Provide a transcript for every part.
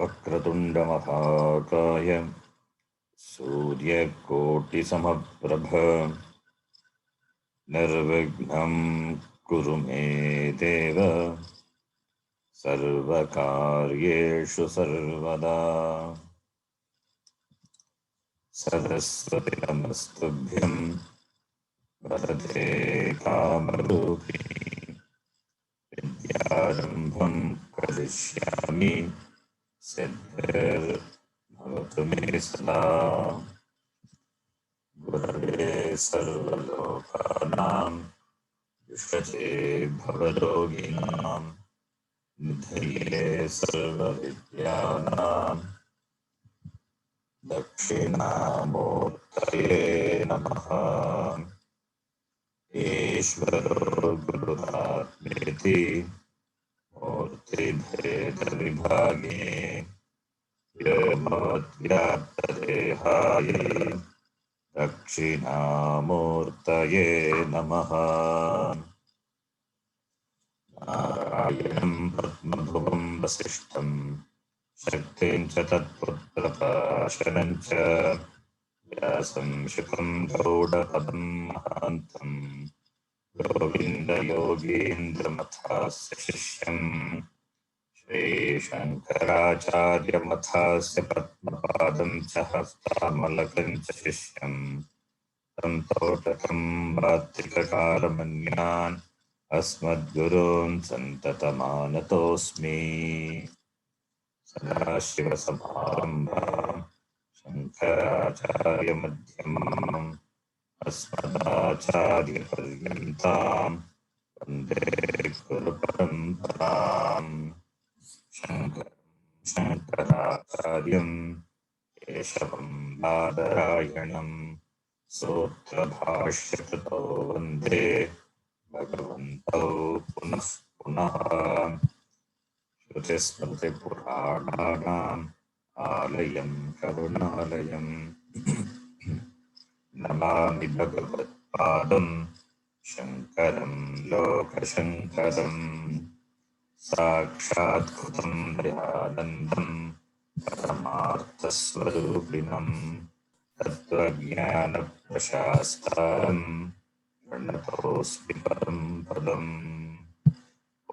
वक्रतुण्डमहाकाय सूर्यकोटिसमप्रभ निर्विघ्नं कुरु मे देव सर्वकार्येषु सर्वदा। सरस्वती नमस्तुभ्यं वरदे कामरूपिणी विद्यारम्भं करिष्यामि सिद्धिर्भवतु मे सदा। गुरवे सर्वलोकानां विषये भवरोगिणां निधये सर्वविद्यानां दक्षिणामूर्तये नमः। ईश्वरो गुरुरात्मेति मूर्तिभेदविभागे व्योमवद्व्याप्तदेहाय दक्षिणामूर्तये नमः। नारायणं पद्मभुवं वसिष्ठं शक्तिं च तत्पुत्रपाशनं च व्यासं शुकं गौडपदं महान्तं गोविन्दयोगीन्द्रमथास्य शिष्यं श्रीशङ्कराचार्यमथास्य पद्मपादं च हस्तामलकं च शिष्यं तं तोटकं वात्तिककारमन्यान् अस्मद्गुरून् सन्ततमानतोऽस्मि। सदाशिवसमारम्भां शङ्कराचार्यमध्यमाम् अस्मदाचार्यपर्यन्तां वन्दे गुरुपरम्पराम्। शङ्कराचार्यं केशवं बादरायणं सूत्रभाष्यकृतो वन्दे भगवन्तौ पुनः पुनः। श्रुतिस्मृतिपुराणानाम् आलयं करुणालयं नमामि भगवत्पादं शङ्करं लोकशङ्करम्। साक्षात् कृतं दयानन्दं परमार्थस्वरूपिणं तत्त्वज्ञानप्रशास्तारं प्रणतोऽस्मि परं पदम्।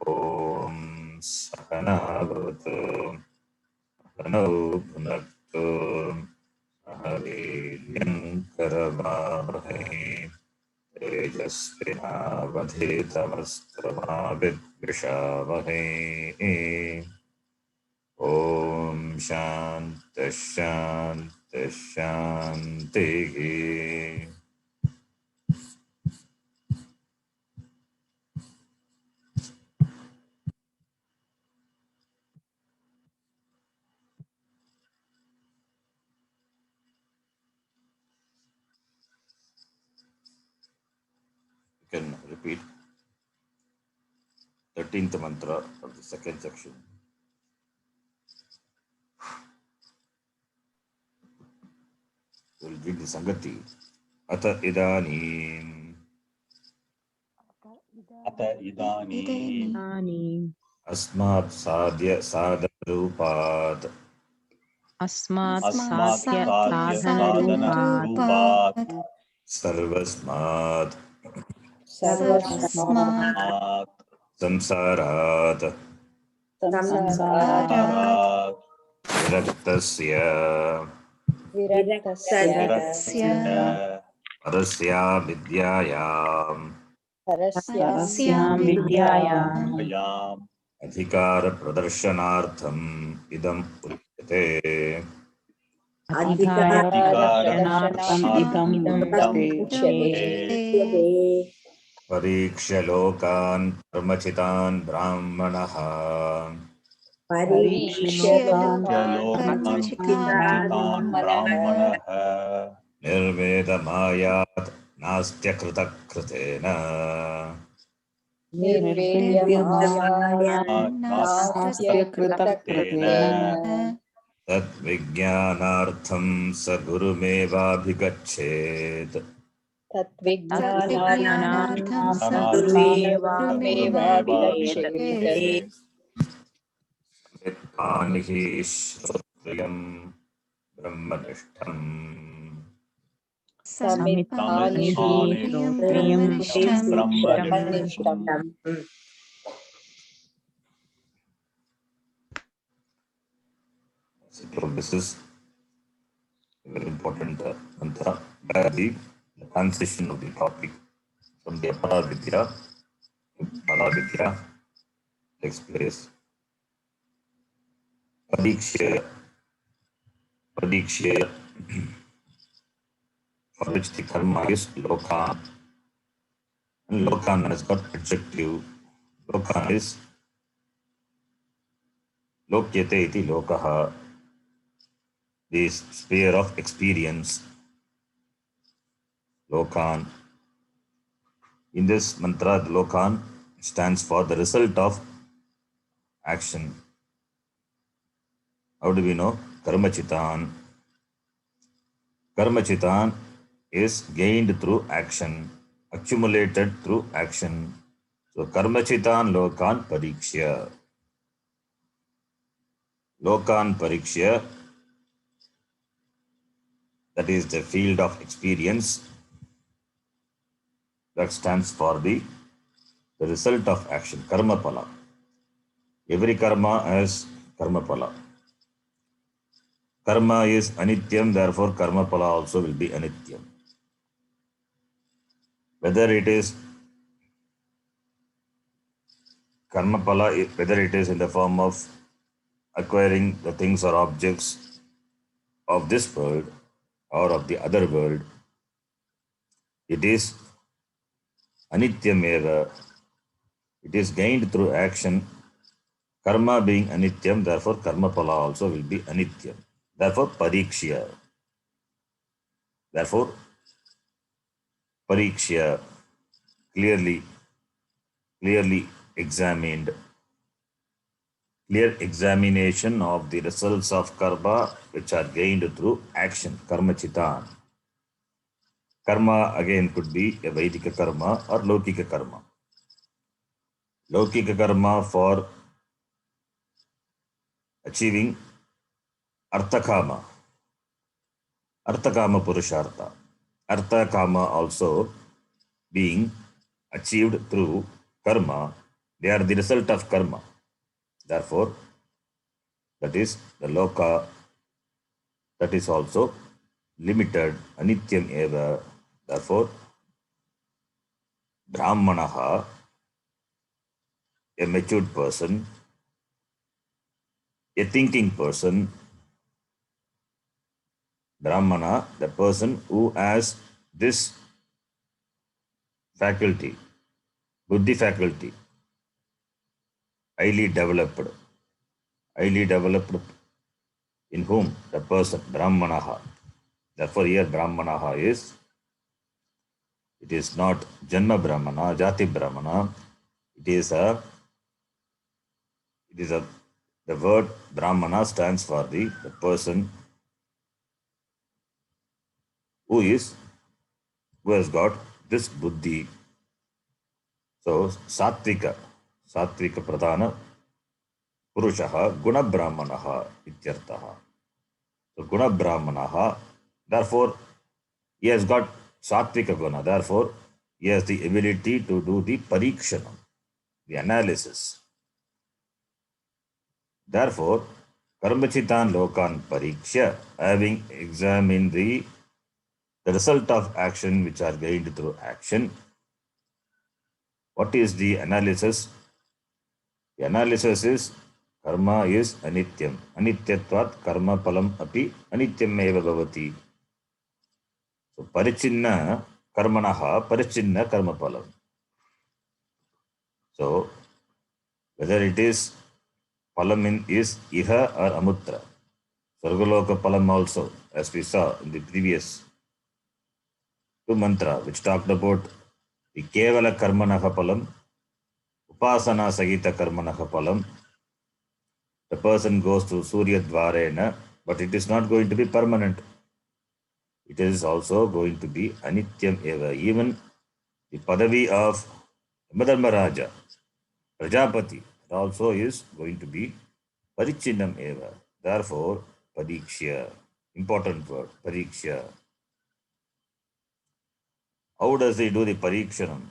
ॐ सहना भवतु सहनौ भुनक्तु सह वीर्यं करवावहै तेजस्विनावधीतमस्तु मा विद्विषावहै। ॐ शान्तिः शान्तिः शान्तिः। You can repeat 13th mantra of the second section. We will read the Sangati. Ata idanim अस्मात् साध्य साधरूपात् साधनरूपात् सर्वस्मात् संसारात् विरक्तस्य परस्यां विद्यायाम् अधिकारप्रदर्शनार्थम् इदम् उच्यते। परीक्ष्य लोकान् कर्मचितान् ब्राह्मणः निर्वेदमायात् नास्त्यकृतकृतेन तद्विज्ञानार्थं स गुरुमेवाभिगच्छेत्। यत्कानि हि श्रोत्रियं ब्रह्मनिष्ठम् समित्तानि हि समित्तानि श्रोत्रियं श्रोत्रियं ब्रह्मनिष्ठम् ब्रह्मनिष्ठम् So this is a very important mantra where the transition of the topic from the Apara Vidya takes place. Pradikshaya, Pradikshaya, for which the karma is Lokan. And Lokan has got adjective. Lokan is Lokyate iti Lokaha, the sphere of experience. Lokan. In this mantra, the Lokan stands for the result of action. How do we know? Karmachitan. Karmachitan is gained through action, accumulated through action. So Karmachitan Lokan Parikshya. Lokan Parikshya, that is the field of experience, that stands for the result of action, Karma Pala. Every karma has Karma Pala. Karma is Anityam, therefore Karma Pala also will be Anityam. Whether it is Karma Pala, whether it is in the form of acquiring the things or objects of this world or of the other world, it is Anityam eva. It is gained through action. Karma being Anityam, therefore Karma Pala also will be Anityam. Therefore Parikshya. Therefore Parikshya, clearly examined. Clear examination of the results of karma which are gained through action, karma chitan. Karma again could be a Vaidika karma or Lokika karma. Lokika karma for achieving Arthakama. Arthakama Purushartha. Arthakama also being achieved through karma. They are the result of karma. Therefore, that is the loka, that is also limited, anityam eva. Therefore, brahmanaha, a matured person, a thinking person, brahmana, the person who has this faculty, buddhi faculty, highly developed in whom? The person, brahmanaha. Therefore, here brahmanaha is, it is not janma brahmana, jati brahmana. It is the word brahmana stands for the person who has got this buddhi. So sattvika pradhana purushaha guna brahmanaha ityartaha. So guna brahmanaha, therefore he has got sattvika guna, therefore he has the ability to do the parikshanam, the analysis. Therefore, karmachitan lokan pariksha, having examined the result of action which are gained through action. What is the analysis? The analysis is karma is anityam. Anityatvat karma palam api anityam eva bhavati. So parichinna karmanaha parichinna karma palam. So whether it is palam is iha or amutra. Sargaloka palam also, as we saw in the previous two mantra which talked about the kevala karmanaha palam, upasana sagita karmanaha palam. The person goes to Surya Dvarena, but it is not going to be permanent. It is also going to be Anityam Eva. Even the Padavi of Madharmaraja, Prajapati, also is going to be Parichinnam eva. Therefore, parikshya. Important word, pariksha. How does he do the parikshanam?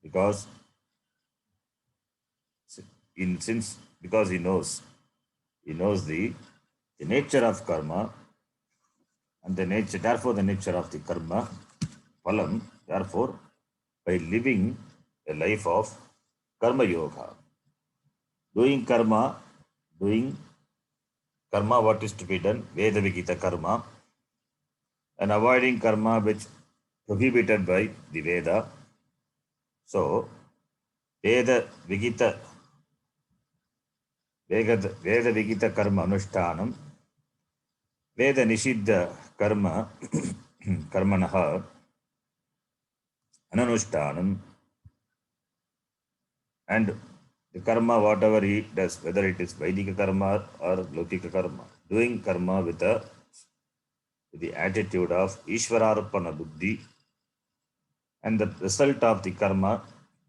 Because because he knows the nature of karma and therefore the nature of the karma, phalam, therefore, by living a life of karma yoga, doing karma, what is to be done, Veda Vigita karma, and avoiding karma which prohibited by the Veda. So, Veda Vigita karma anushtanam, Veda Nishidha karma karmanaha ananushtanam, and the karma, whatever he does, whether it is Vaidika karma or Lokika karma, doing karma with the attitude of Ishvararupana buddhi, and the result of the karma,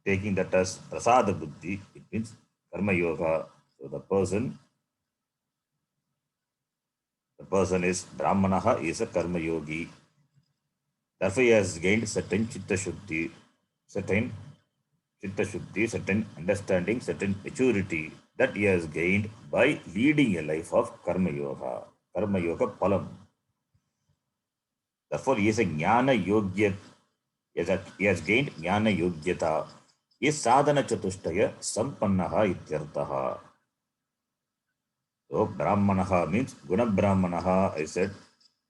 taking that as prasada buddhi, it means karma yoga. So the person is Brahmanaha, is a karma yogi. Therefore, he has gained certain chitta shuddhi, certain understanding, certain maturity that he has gained by leading a life of karma yoga palam. Therefore, he is a jnana yogya. He has gained jnana yogyata. He is sadhana chatushtaya sampannaha ityartaha. So, brahmanaha means guna brahmanaha, I said.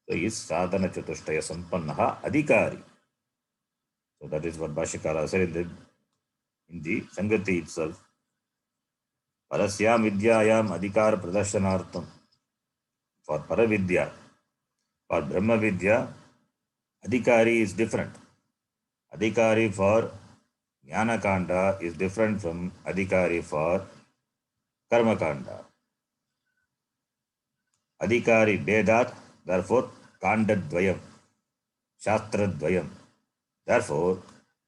So, he is sadhana chatushtaya sampannaha adhikari. So, that is what Bhashyakara said in the Sangati itself. Parasyam vidyayam adhikar pradashanartham. For Paravidya, for Brahma Vidya, adhikari is different. Adhikari for Jnana Kanda is different from adhikari for Karma Kanda. Adhikari Vedat, therefore Kanda Dvayam, Shastra Dvayam. Therefore,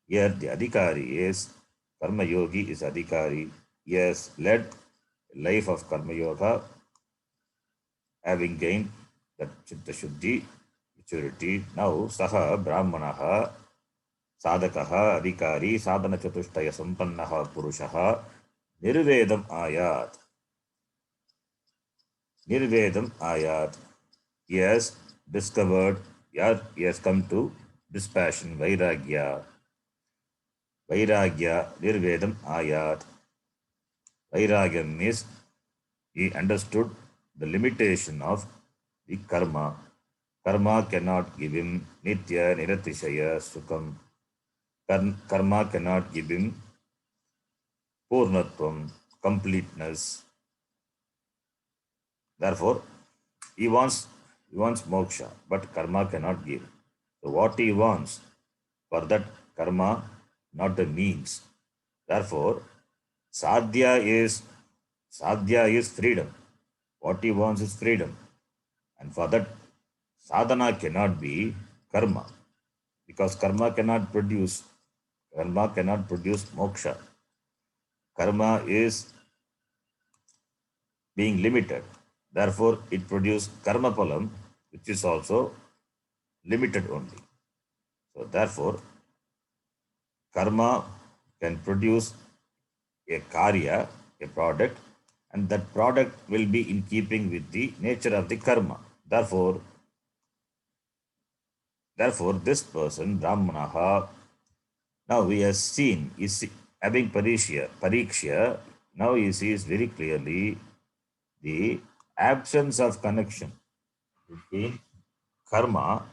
here the adhikari is Karma Yogi is adhikari. He has led a life of Karma Yoga, having gained that Chitta Shuddhi, maturity. Now, Saha Brahmanaha Sadakaha Adhikari Sadhana Chatushtaya Sampannaha Purushaha Nirvedam Ayat. Nirvedam Ayat. He has discovered, he has come to dispassion, Vairagya. Vairagya, Nirvedam Ayat. Vairagyam means he understood the limitation of the karma. Karma cannot give him nitya, niratishaya, sukham. Karma cannot give him purnatvam, completeness. Therefore, he wants moksha, but karma cannot give. So what he wants, for that karma, not the means. Therefore, sadhya is freedom. What he wants is freedom. And for that, sadhana cannot be karma, because karma cannot produce moksha. Karma is being limited. Therefore, it produces karma palam, which is also limited only. So, therefore, karma can produce a karya, a product, and that product will be in keeping with the nature of the karma. Therefore, this person, Brahmanaha, now he has seen, is having pariksha, now he sees very clearly the absence of connection between karma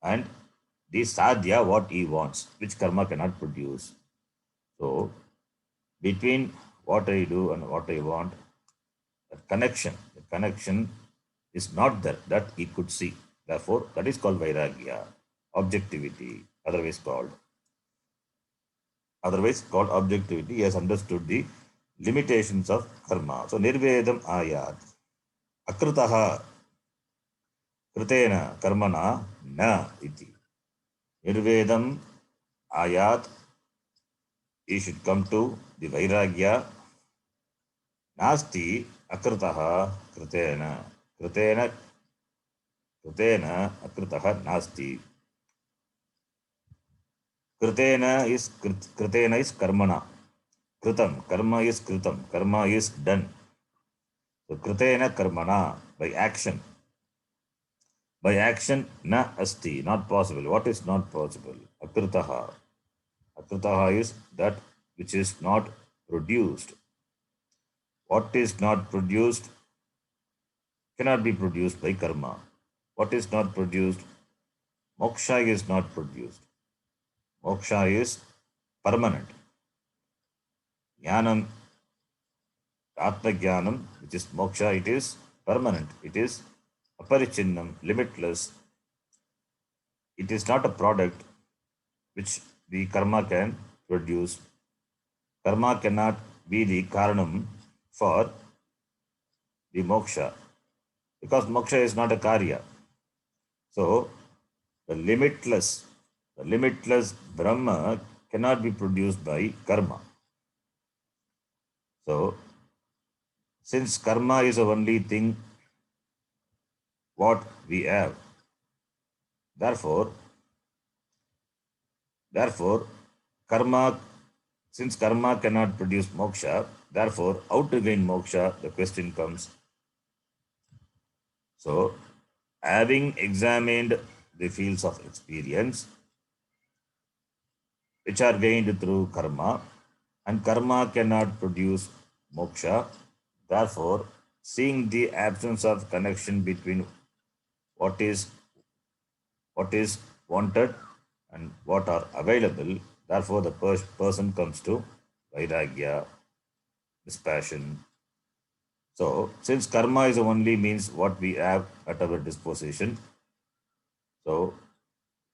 and the sadhya, what he wants, which karma cannot produce. So, between what I do and what I want, the connection is not there, that he could see. Therefore, that is called vairagya, objectivity, otherwise called objectivity. He has understood the limitations of karma. So, nirvedam ayat. Akrutaha kritena karmana na iti. Nirvedam ayat. He should come to the vairagya Nasti akritaha kritena. Kritena akritaha nasti. Kritena is karmana. Kritam. Karma is kritam. Karma is done. So kritena karmana, by action. By action na asti, not possible. What is not possible? Akritaha. Akritaha is that which is not produced. What is not produced cannot be produced by karma. What is not produced? Moksha is not produced. Moksha is permanent. Jnanam, Atma Jnanam, which is moksha, it is permanent. It is aparichinnam, limitless. It is not a product which the karma can produce. Karma cannot be the karanam for the moksha because moksha is not a karya. So the limitless Brahma cannot be produced by karma. So since karma is the only thing what we have, therefore karma, since karma cannot produce moksha, therefore how to gain moksha, the question comes. So having examined the fields of experience which are gained through karma, and karma cannot produce moksha, therefore seeing the absence of connection between what is wanted and what are available, therefore the person comes to vairagya, dispassion. So since karma is only means what we have at our disposition, so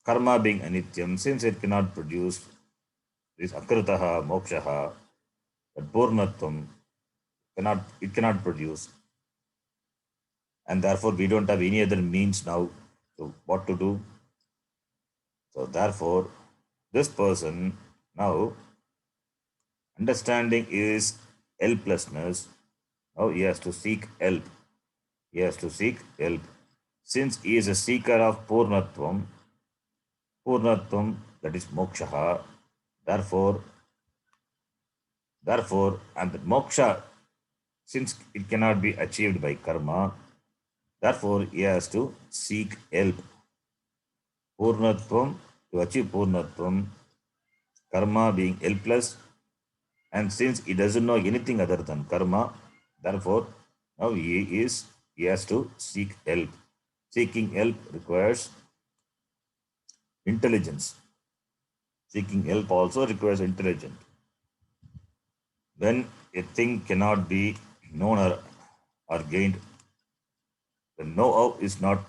karma being anityam, since it cannot produce this akritaha, mokshaha, that purnatvam cannot produce, and therefore we don't have any other means now. So what to do? So therefore, this person now understanding is helplessness. Now he has to seek help. He has to seek help. Since he is a seeker of Purnatvam, that is moksha, therefore, and the moksha, since it cannot be achieved by karma, therefore he has to seek help. Purnatvam, to achieve Purnatvam, karma being helpless, and since he doesn't know anything other than karma, therefore now he has to seek help. Seeking help requires intelligence. Seeking help also requires intelligence. When a thing cannot be known or gained, the know-how is not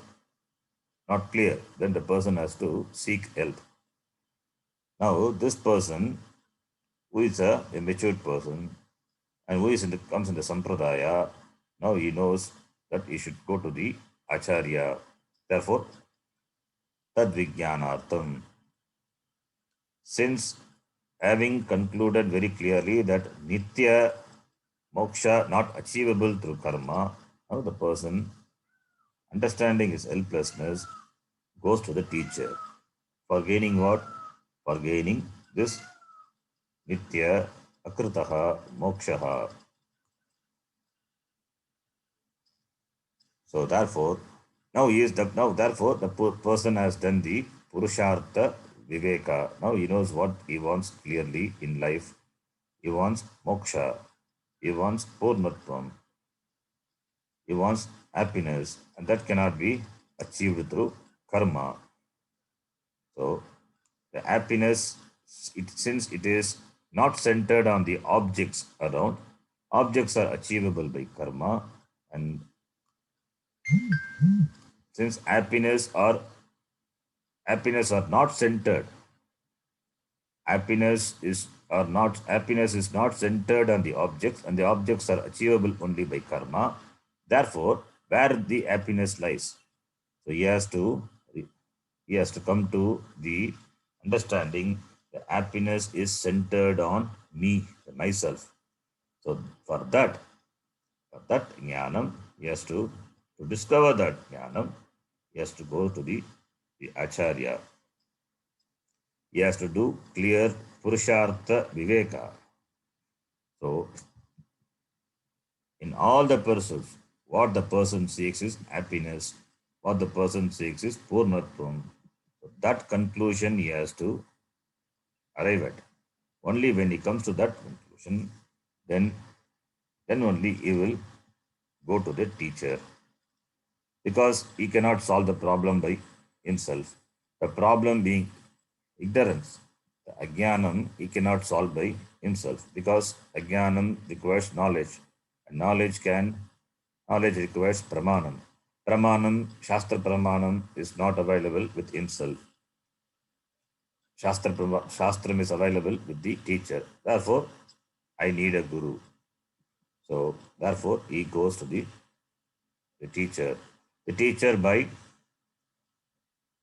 clear, then the person has to seek help. Now this person who is a matured person and who comes in the sampradaya, now he knows that he should go to the acharya. Therefore, tad vijnanartham. Since having concluded very clearly that nitya moksha not achievable through karma, now the person understanding his helplessness goes to the teacher. For gaining what? For gaining this nitya akritaha mokshaha. So therefore, therefore the person has done the purushartha viveka. Now he knows what he wants clearly in life. He wants moksha. He wants purnatvam. He wants happiness, and that cannot be achieved through karma. So the happiness, since it is not centered on the objects around, objects are achievable by karma, and since happiness are not centered, happiness is not centered on the objects, and the objects are achievable only by karma. Therefore, where the happiness lies, so he has to come to the understanding that happiness is centered on me, myself. So for that, For that jnanam, he has to discover that jnanam, he has to go to the acharya. He has to do clear purushartha viveka. So, in all the pursuits, what the person seeks is happiness, what the person seeks is purnatvam. So that conclusion he has to arrive at. Only when he comes to that conclusion, then only he will go to the teacher. Because he cannot solve the problem by himself. The problem being ignorance. The ajnanam he cannot solve by himself because ajnanam requires knowledge. And knowledge requires pramanam. Pramanam, Shastra Pramanam is not available with himself. Shastram is available with the teacher. Therefore, I need a guru. So, therefore, he goes to the teacher. The teacher by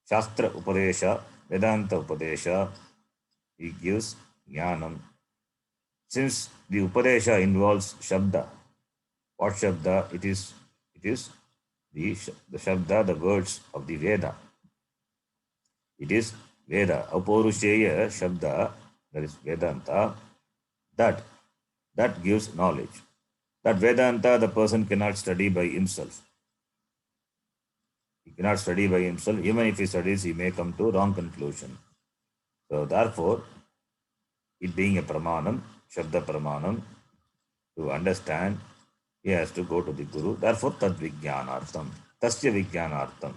Shastra Upadesha, Vedanta Upadesha, he gives Jnanam. Since the Upadesha involves Shabda, what Shabda? It is the Shabda, the words of the Veda. It is Veda. Apaurusheya Shabda, that is Vedanta, that gives knowledge. That Vedanta the person cannot study by himself. He cannot study by himself. Even if he studies, he may come to wrong conclusion. So therefore, it being a pramanam, Shabda pramanam, to understand, he has to go to the Guru. Therefore, tad vijnanartham. Tasya vijnanartham.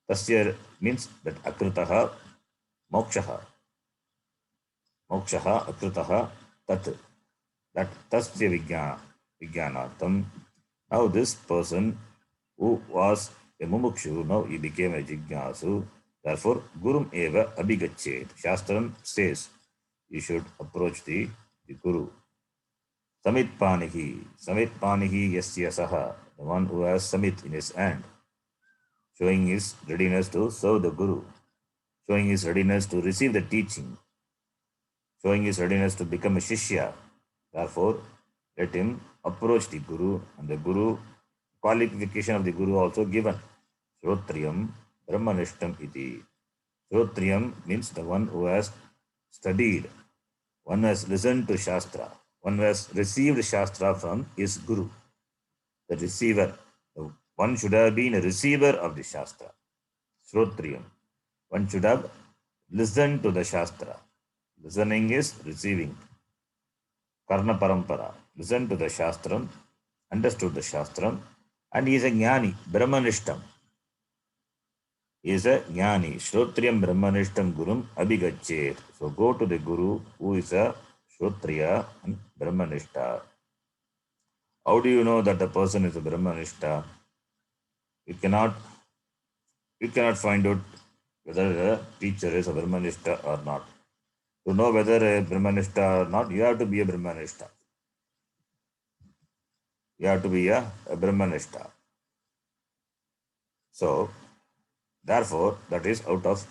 Tasya means that akritaha, mokshaha. Mokshaha, akritaha, tat. That tasya vijnanartham. Now this person who was a mumukshu, now he became a jignasu. Therefore, gurum eva abhigachet. Shastram says you should approach the Guru. Samit panihi. Samit panihi yasya saha. The one who has samit in his hand, showing his readiness to serve the Guru, showing his readiness to receive the teaching, showing his readiness to become a shishya. Therefore, let him approach the Guru, and the Guru, qualification of the Guru also given. Shrotriyam Brahmanishtam iti. Shrotriyam means the one who has studied, one who has listened to Shastra, one who has received Shastra from his Guru. The receiver, one should have been a receiver of the Shastra. Shrotriyam. One should have listened to the Shastra. Listening is receiving. Karna Parampara. Listen to the Shastram, understood the Shastram, and he is a Jnani, Brahmanishtam. He is a Jnani. Shrotriyam Brahmanishtam Gurum Abhigachet. So go to the Guru who is a Shrotriya and Brahmanishta. How do you know that the person is a Brahmanishta? You cannot find out whether the teacher is a Brahmanishta or not. To know whether a Brahmanishta or not, you have to be a Brahmanishta. You have to be a Brahmanishta. So, therefore, that is out of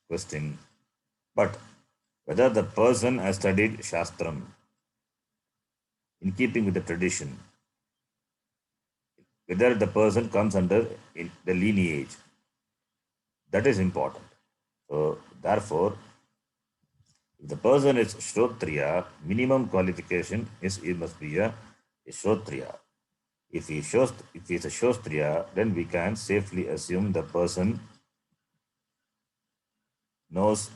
question. But whether the person has studied Shastram in keeping with the tradition, whether the person comes under the lineage, that is important. So, therefore, if the person is Shrotriya, minimum qualification is he must be a Shrotriya. If he is a Shostriya, then we can safely assume the person knows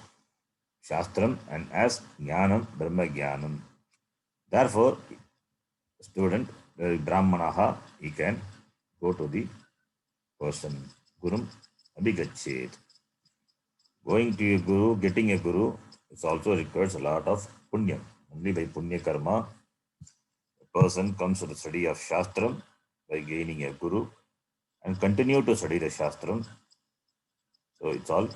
Shastram and has Jnanam, Brahma Jnanam. Therefore, student, Brahmanaha, he can go to the person, Gurum Abhigachet. Going to a Guru, getting a Guru, it also requires a lot of Punyam. Only by Punya Karma, a person comes to the study of Shastram by gaining a Guru and continue to study the Shastram. So it's all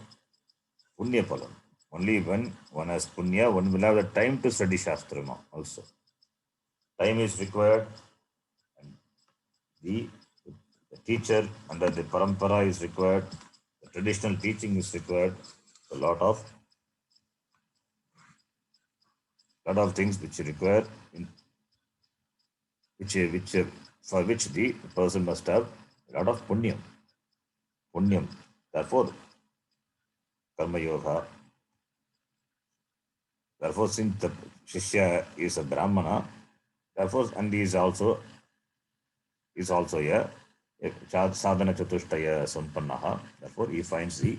Punya Palam. Only when one has Punya, one will have the time to study Shastram also. Time is required, and the teacher under the parampara is required, the traditional teaching is required, a lot of things which require which for which the person must have a lot of punyam. Punyam. Therefore, karma yoga. Therefore, since the Shishya is a Brahmana, therefore, and he is also a sadhana chatushtaya sampannaha. Therefore, he finds the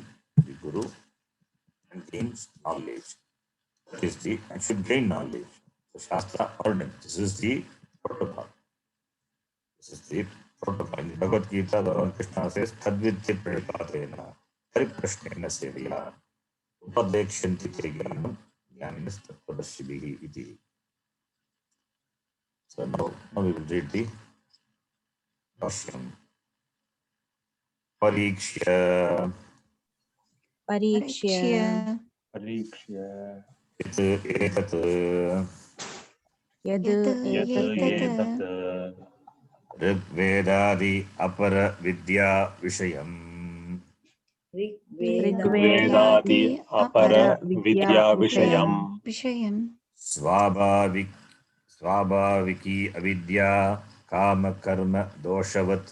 Guru and gains knowledge. That is the, and should gain knowledge. So, Shastra ordinance. This is the protocol. This is the protocol. In the Bhagavad Gita, Bhagavan Krishna says, Tadvidya pradipatena, Hariprashnena seviya, Upadekshanti te gyanam, Jnaninas tattvadarshibhihi iti. So now we will read the Bhashyam. Parikshya Parikshya Yat etat Yad यत् etat एतत् Rigvedadi apara vidya vishayam वेदादि Rigvedadi अपर Apara Vidya विद्याविषयम् Vishayam Swabhaviki avidya kama karma doshavat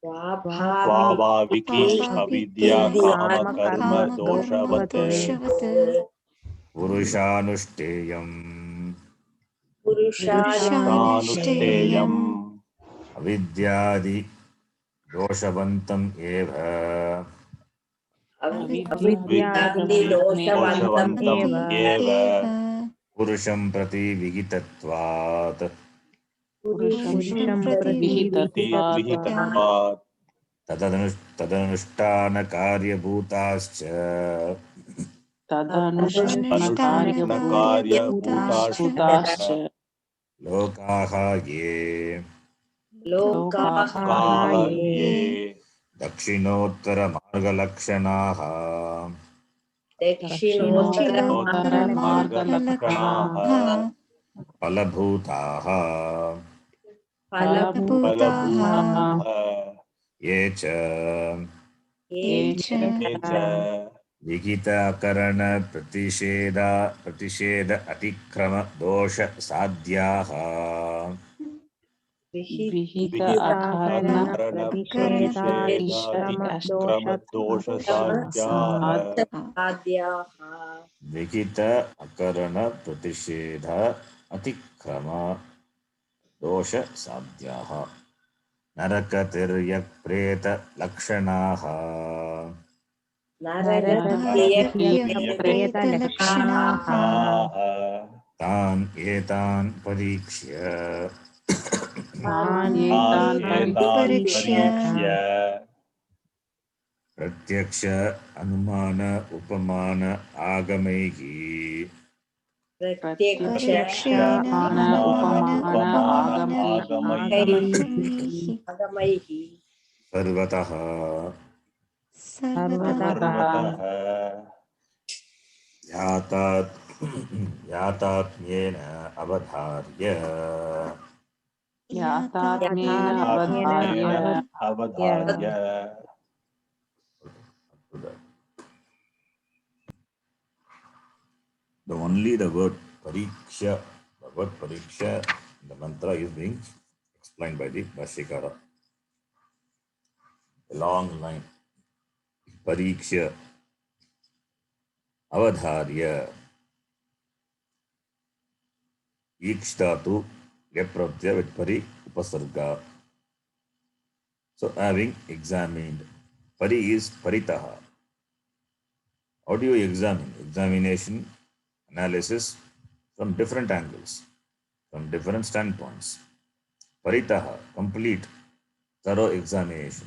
स्वाभाविकी अविद्या काम कर्म दोषवत् Purushanushteyam पुरुषानुष्ठेयम् avidyadi doshavantam eva Avidyadi दोषवन्तम् एव purusham prati vigitatvat Purusham Prati विहितत्वात् तदनुष्ठान कार्यभूताश्च अनुष्ठानकार्यभूताश्च लोकाः ये लोकाः ये दक्षिणोत्तरमार्गलक्षणाः उत्तरमार्गलक्षणाः फलभूताः फलभूताः ये च ये च विहिताकरण प्रतिषेध अतिक्रम दोष साध्याः विहिताकरणप्रतिषेधातिक्रमदोषसाध्याः विहित अकरण प्रतिषेध अतिक्रम दोष साध्याः नरकतिर्यक् प्रेत लक्षणाः तान् एतान् परीक्ष्य प्रत्यक्ष अनुमान उपमान आगमैः सर्वतः यातात्म्येन अवधार्य the word pariksha, the mantra is being explained by the Bhashyakara. A long line. Pariksha, avadharya, each dhatu, yapratyaya with pari, upasarga. So having examined, pari is paritaha. How do you examine? Examination, analysis from different angles, from different standpoints. Paritaha, complete, thorough examination.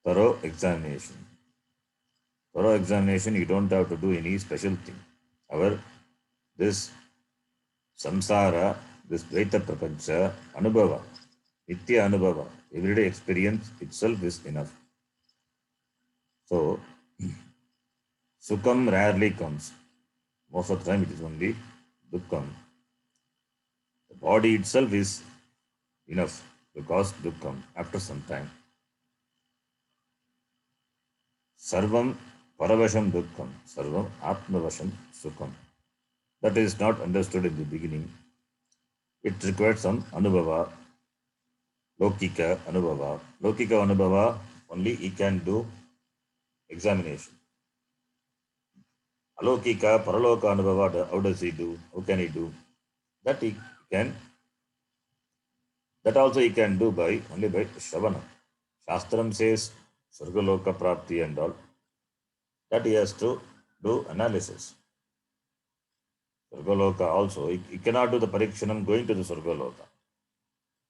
Thorough examination. Thorough examination, you don't have to do any special thing. However, this samsara, this Dvaita Prapancha, Anubhava, Nitya Anubhava, everyday experience itself is enough. So, Sukham rarely comes. Most of the time it is only Dukkham. The body itself is enough to cause Dukkham after some time. Sarvam Paravasham Dukkham, Sarvam Atmavasham Sukham. That is not understood in the beginning. it requires some anubhava, lokika anubhava. Lokika anubhava, only he can do examination. Alokika, paraloka anubhava, how does he do? How can he do? That he can, that also he can do by only by Shravana. Shastram says Sargaloka Prapti and all. That he has to do analysis. Sargaloka also, he cannot do the parikshanam going to the Sargaloka.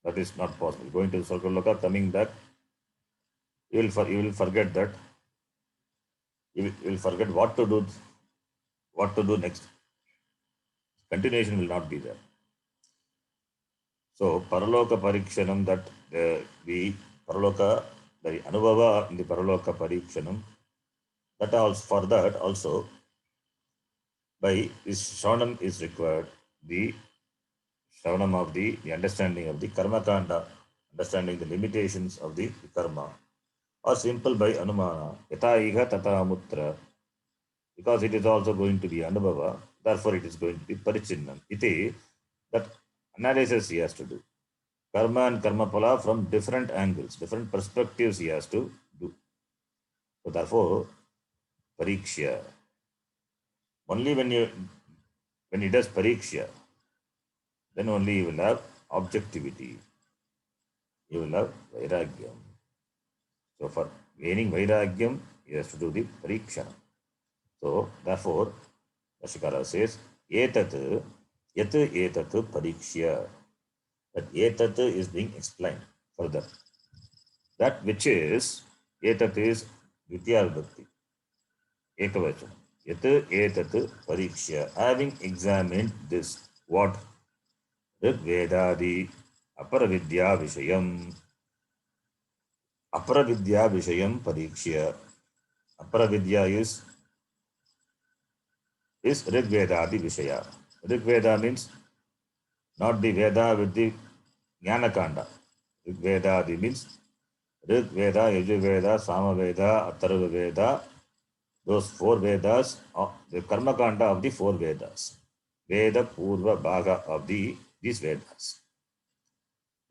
That is not possible. Going to the Sargaloka, coming back, you will forget that. You will forget what to do next. Continuation will not be there. So Paraloka Parikshanam, that the Paraloka, the Anubhava in the Paraloka Parikshanam, that also for that also by this Shravanam is required, the Shravanam of the understanding of the Karma Kanda, understanding the limitations of the karma, or simple by Anumana, Yata Iha Tata Amutra, because it is also going to be Anubhava, therefore it is going to be Parichinnam. Iti, that analysis he has to do. Karma and karma pala from different angles, different perspectives he has to do. So therefore, pariksha. Only when he does pariksha, then only you will have objectivity. You will have vairagyam. So for gaining vairagyam, he has to do the pariksha. So therefore, Ashikara says, etat, yat etat parikshya. That etat is being explained further. That which is, etat is Dvitiya Vibhakti, Ekavachana. Yat etat parikshya. Having examined this, what? Rig Vedadi Aparavidya Vishayam. Aparavidya Vishayam Parikshya. Aparavidya is Rig Vedadi Vishaya. Rig Veda means not the Veda with the Jnanakanda. Rig Vedadi means Rig Veda, Yajurveda, Samaveda, Atharva Veda, those four Vedas, the Karma Kanda of the four Vedas. Veda Purva Bhaga of these Vedas.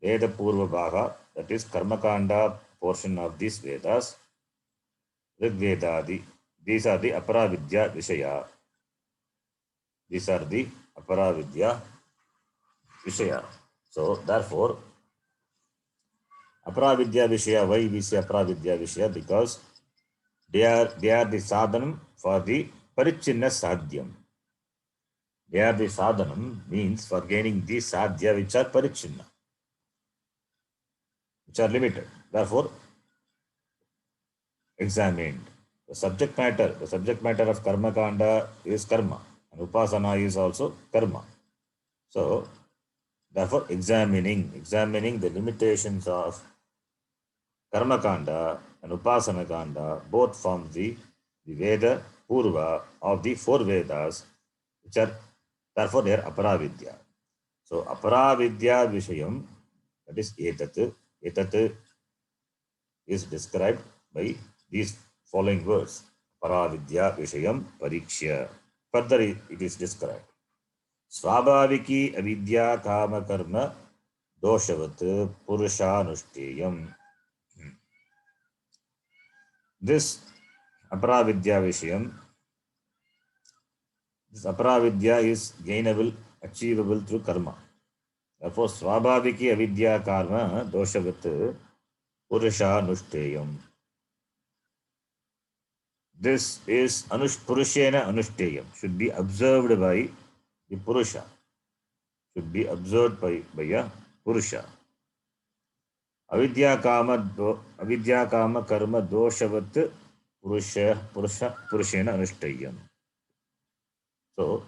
Veda Purva Bhaga, that is Karma Kanda portion of these Vedas. Rig Vedadi, these are the Aparavidya Vishaya. These are the Aparavidya Vishaya. So therefore, Aparavidya Vishaya, why we say Aparavidya Vishaya? Because they are the sadhanam for the parichinna sadhyam. They are the sadhanam means for gaining the sadhya which are parichinna, which are limited. Therefore, examined. The subject matter of karma kanda is karma, and upasana is also karma. So, therefore, examining the limitations of karma kanda and upasana kanda both form the Veda Purva of the four Vedas, which are therefore they are Aparavidya. So Aparavidya Vishayam, that is etat. Etat is described by these following words. Aparavidya Vishayam Parikshya. Further it is described. Swabhaviki avidya kama karma doshavat purushanushteyam. This Aparavidya Vishayam, this Aparavidya is gainable, achievable through karma. Therefore, Swabhaviki avidya karma doshavat purushanushteyam. This is Purushena Anushteyam, should be observed by the Purusha, should be observed by a Purusha. Avidya kama karma doshavat Purushena Anushteyam. So,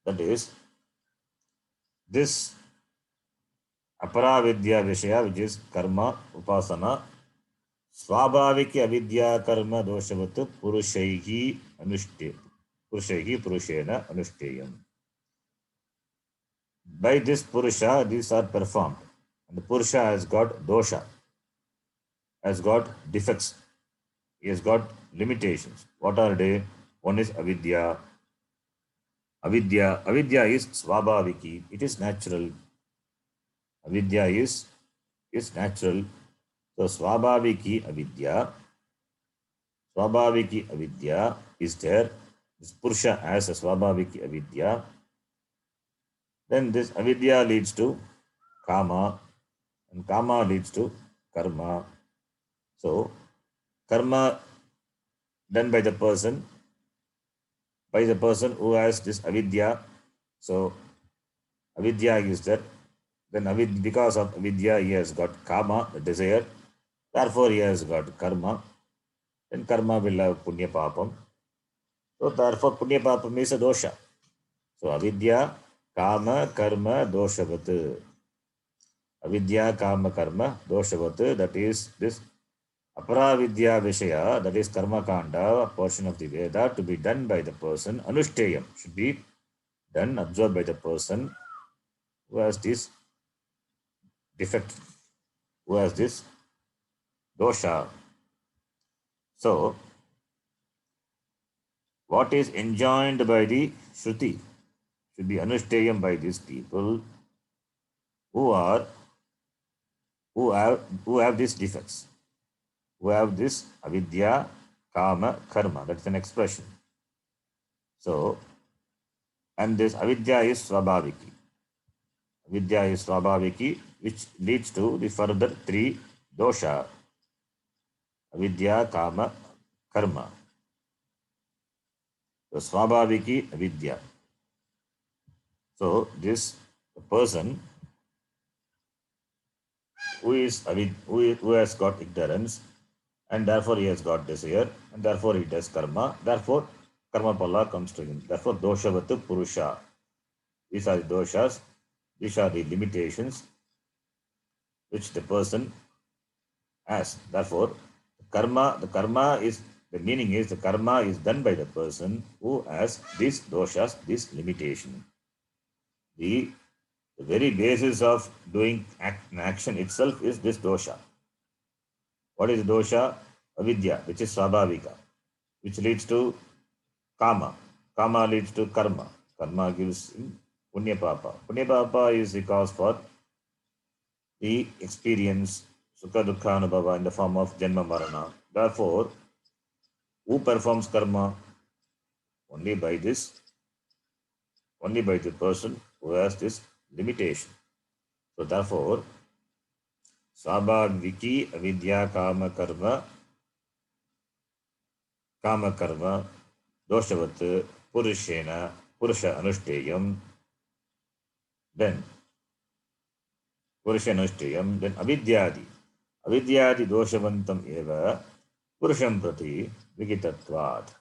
that is, this Aparavidya Vishaya, which is karma, upasana, Swabhaviki avidya karma doshavat Purushaihi Purushena Anushteyam. By this Purusha, these are performed. And the Purusha has got dosha, has got defects, he has got limitations. What are they? One is avidya, Avidya. Avidya is swabhaviki. It is natural. Avidya is natural. So swabhaviki avidya. Swabhaviki avidya is there. This Purusha as a swabhaviki avidya. Then this avidya leads to kama, and kama leads to karma. So karma done by the person who has this avidya. So avidya is there. Then because of avidya, he has got kama, the desire. Therefore, he has got karma. Then karma will have punya papam. So therefore, punya papam is a dosha. So avidya, kama, karma, doshavat. Avidya, kama, karma, doshavat. That is this aparavidya vishaya, that is karma kanda, a portion of the Veda to be done by the person. Anushteyam should be done, absorbed by the person who has this defect, who has this dosha. So, what is enjoined by the Shruti should be anushteyam by these people who have these defects, who have this avidya, kama, karma. That's an expression. So, and this avidya is swabhaviki. Avidya is swabhaviki, which leads to the further three dosha: avidya, kama, karma. So swabhaviki avidya. So this person who has got ignorance, and therefore he has got desire, and therefore he does karma, therefore karma pala comes to him. Therefore doshavatu purusha. These are the doshas, these are the limitations which the person has. Therefore the meaning is the karma is done by the person who has these doshas, this limitation. The very basis of doing an action itself is this dosha. What is dosha? Avidya, which is swabhavika, which leads to kama. Kama leads to karma. Karma gives punya papa. Punya papa is the cause for the experience sukha dukkha anubhava in the form of janma marana. Therefore, who performs karma? Only by the person who has this limitation. So therefore, swabhaviki avidya kama karma doshavat purusha anushteyam. Then purusha anushteyam. Then avidyadi doshavantam eva purusham prati vigitatvat.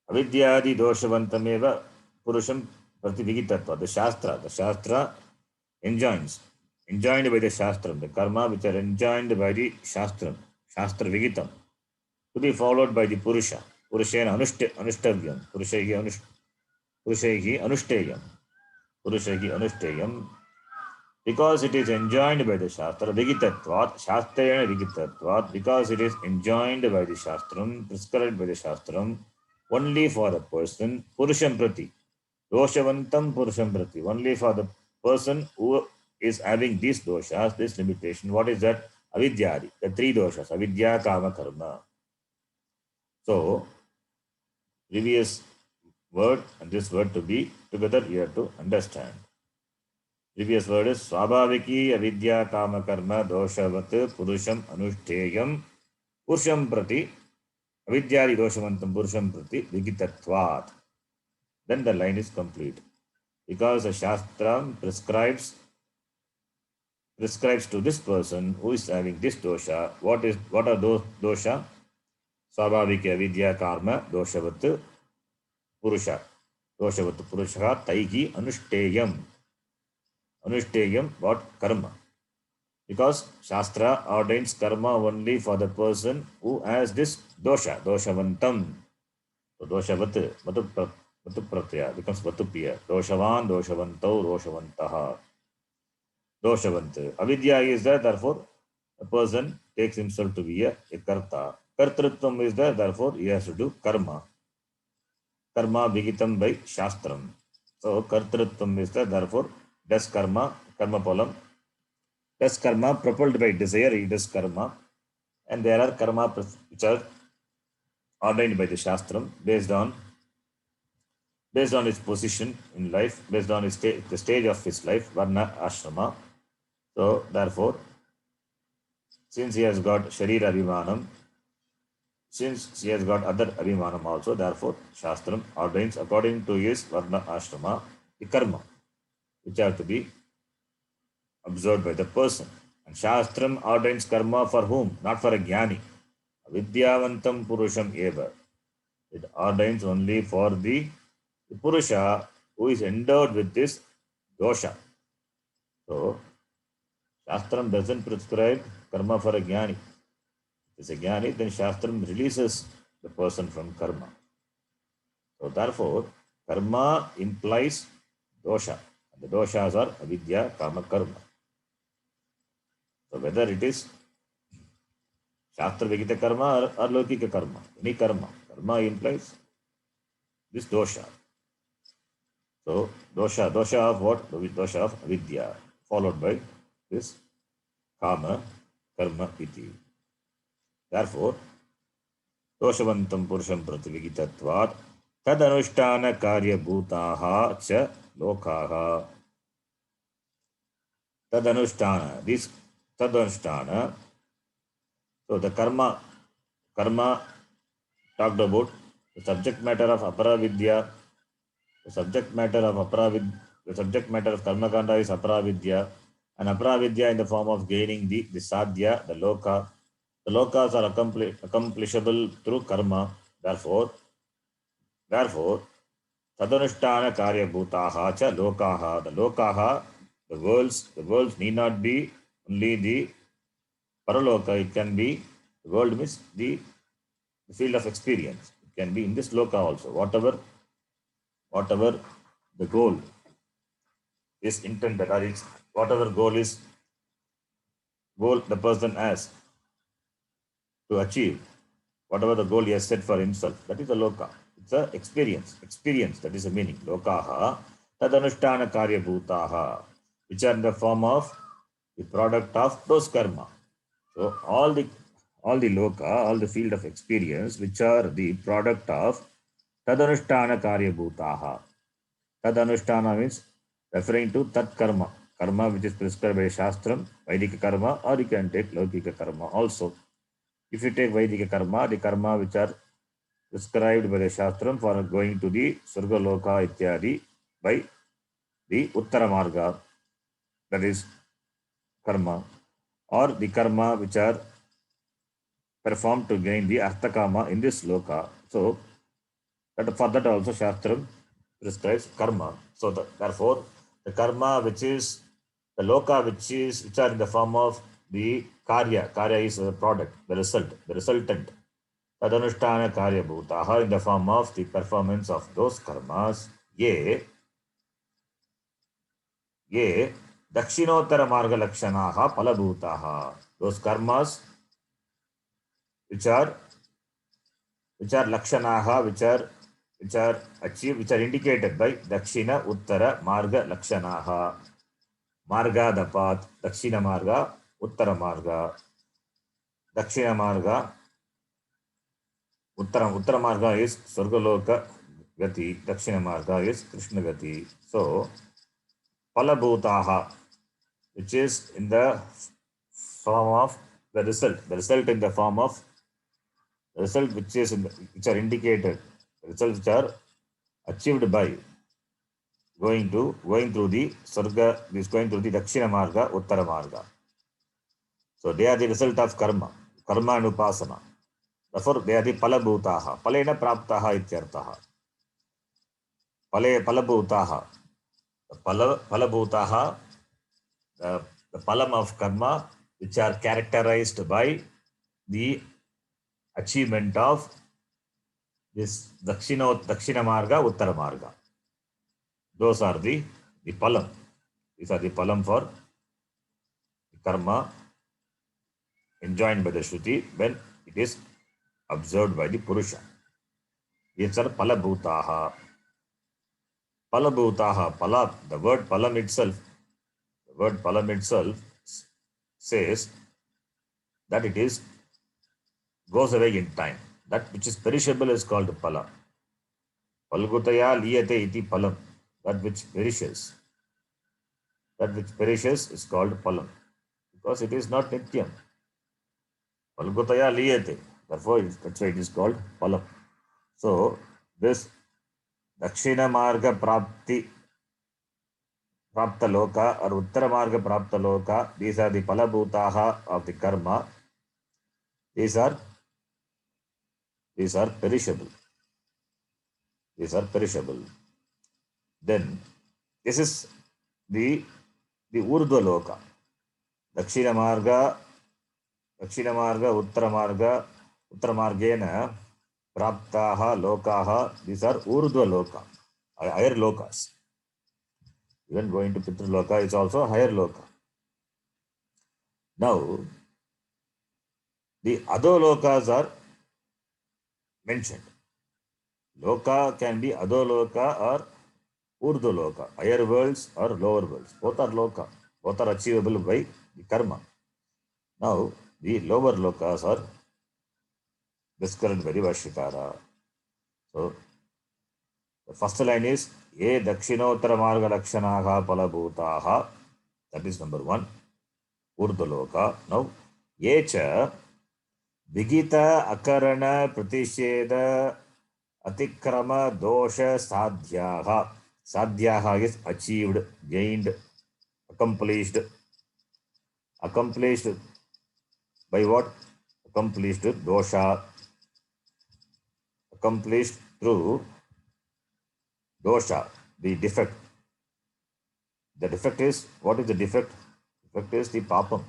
Avidyadi doshavantam eva purusham prati vigitatvat. The Shastra enjoined by the Shastram, the karma which are enjoined by the Shastram, Shastra vigitam, to be followed by the Purusha. Purushena anushtavyam. Purushaihi anushteyam. Because it is enjoined by the Shastra, vigitatvat, Shastrayana vigitatvat, because it is enjoined by the Shastram, prescribed by the Shastram, only for the person, Purusham prati, doshavantam Purusham prati, only for the person who is having these doshas, this limitation. What is that? Avidyadi, the three doshas, avidya, kama, karma. So, previous word and this word to be together, you have to understand. Previous word is swabhaviki avidya kama karma doshavat purusham anushteyam purusham prati avidyadi doshavantam purusham prati vigitatvat. Then the line is complete. Because the Shastra prescribes to this person who is having this dosha. What are those dosha? Swabhaviki avidya karma doshavat purusha. Doshavat purusha taihi anushteyam. Anushteyam, what? Karma. Because Shastra ordains karma only for the person who has this dosha, doshavantam. So doshavat, vatu pratyaya becomes vatupiya. Doshavan, doshavantau, doshavantaha. Doshavant. Avidya is there, therefore a person takes himself to be a karta. Kartrutvam is there, therefore he has to do karma. karma vigitam by shastram. So kartrutvam is the, therefore does karma palam, does karma propelled by desire, he does karma, and there are karma which are ordained by the shastram based on his position in life, based on his the stage of his life, varna, ashrama. So therefore, since he has got sharira abhimanam, since he has got other abhimanam also, therefore shastram ordains according to his varna, ashrama the karma which have to be observed by the person. And shastram ordains karma for whom? Not for a jnani. Vidyavantam purusham eva. It ordains only for the Purusha who is endowed with this dosha. So, Shastram doesn't prescribe karma for a jnani. If it's a jnani, then Shastram releases the person from karma. So, therefore, karma implies dosha. And the doshas are avidya, kama, karma. So, whether it is Shastra Vigita karma or Lokika karma, any karma, karma implies this dosha. So, dosha of what? Dosha of avidya, followed by this kama, karma, iti. Therefore, doshavantam purusham prativigitatvat tadanushtana karya bhutaha cha lokaha. Tadanushtana, this tadanushtana, so the karma talked about the subject matter of aparavidya. The subject matter of karma kanda is aparavidya, and aparavidya in the form of gaining the sadhya, the loka. The lokas are accomplishable through karma. Therefore, tadanushtana karya bhutaha cha lokaha. The lokaha, the worlds need not be only the paraloka. It can be, the world means the field of experience. It can be in this loka also. Whatever the goal is intended, or it's whatever goal the person has to achieve, whatever the goal he has set for himself, that is a loka. It's a experience, that is the meaning. Lokaha tadanushtana karya bhutaha, which are in the form of the product of those karma. So all the loka, all the field of experience, which are the product of tadanushtana karya bhutaha. Tadanushtana means referring to tat karma which is prescribed by Shastram, Vaidika karma, or you can take Laukika karma also. If you take Vaidika karma, the karma which are prescribed by the Shastram for going to the Surga Loka ityadi by the Uttara Marga, that is karma, or the karma which are performed to gain the Arthakama in this Loka. So, for that also Shastram prescribes karma. So, therefore, the karma which is the loka which are in the form of the karya is a product, the resultant. Tadanushtana karya bhutaha, in the form of the performance of those karmas, ye dakshinottara marga lakshanaha palabhutaha. Those karmas which are lakshanaha, which are achieved, which are indicated by dakshina uttara marga lakshanaha. Marga the path, dakshina marga, uttara marga. Dakshina marga, uttara marga is Surgaloka gati, dakshina marga is Krishna gati. So, palabhutaha, which is in the form of the result in the form of the result which are indicated, the results which are achieved by going through the Surga, going through the Dakshina Marga, Uttara Marga. So they are the result of karma and upasana. Therefore, they are the palabhutaha. Palena praptaha ityartaha. Palabhutaha. Palabhutaha, the palam of karma, which are characterized by the achievement of this Dakshina Marga, Uttara Marga. Those are the palam. These are the palam for the karma enjoined by the Shruti when it is observed by the Purusha. These are palabhutaha. Palabhutaha. Pala, the word palam itself says that it is goes away in time. That which is perishable is called pala. Palgutaya liyate iti palam. That which perishes. That which perishes is called palam. Because it is not nityam. Palgutaya liyate. Therefore, that's why it is called palam. So, this Dakshina Marga Prapti Prapta Loka or Uttara Marga Prapta Loka, these are the palabhutaha of the karma. These are perishable. These are perishable. Then this is the Urdhva Loka. Dakshina Marga, Uttara Margena, Praptaha, Lokaha, these are Urdhva Loka, higher lokas. Even going to Pitru Loka is also a higher loka. Now, the Adho Lokas are mentioned. Loka can be Adho Loka or Urdhva Loka, higher worlds or lower worlds. Both are Loka. Both are achievable by the karma. Now, the lower lokas are described by the Vashikara. So, the first line is Ye Dakshinottara Marga Lakshanaha Palabhutaha. That is number 1. Urdhaloka. Now, Yecha Vigita Akarana Pratisheda Atikrama Dosha Sadhyaha. Sadhyaha is achieved, gained, accomplished. Accomplished by what? Accomplished dosha. Accomplished through dosha, the defect. The defect is, what is the defect? Defect is the papam.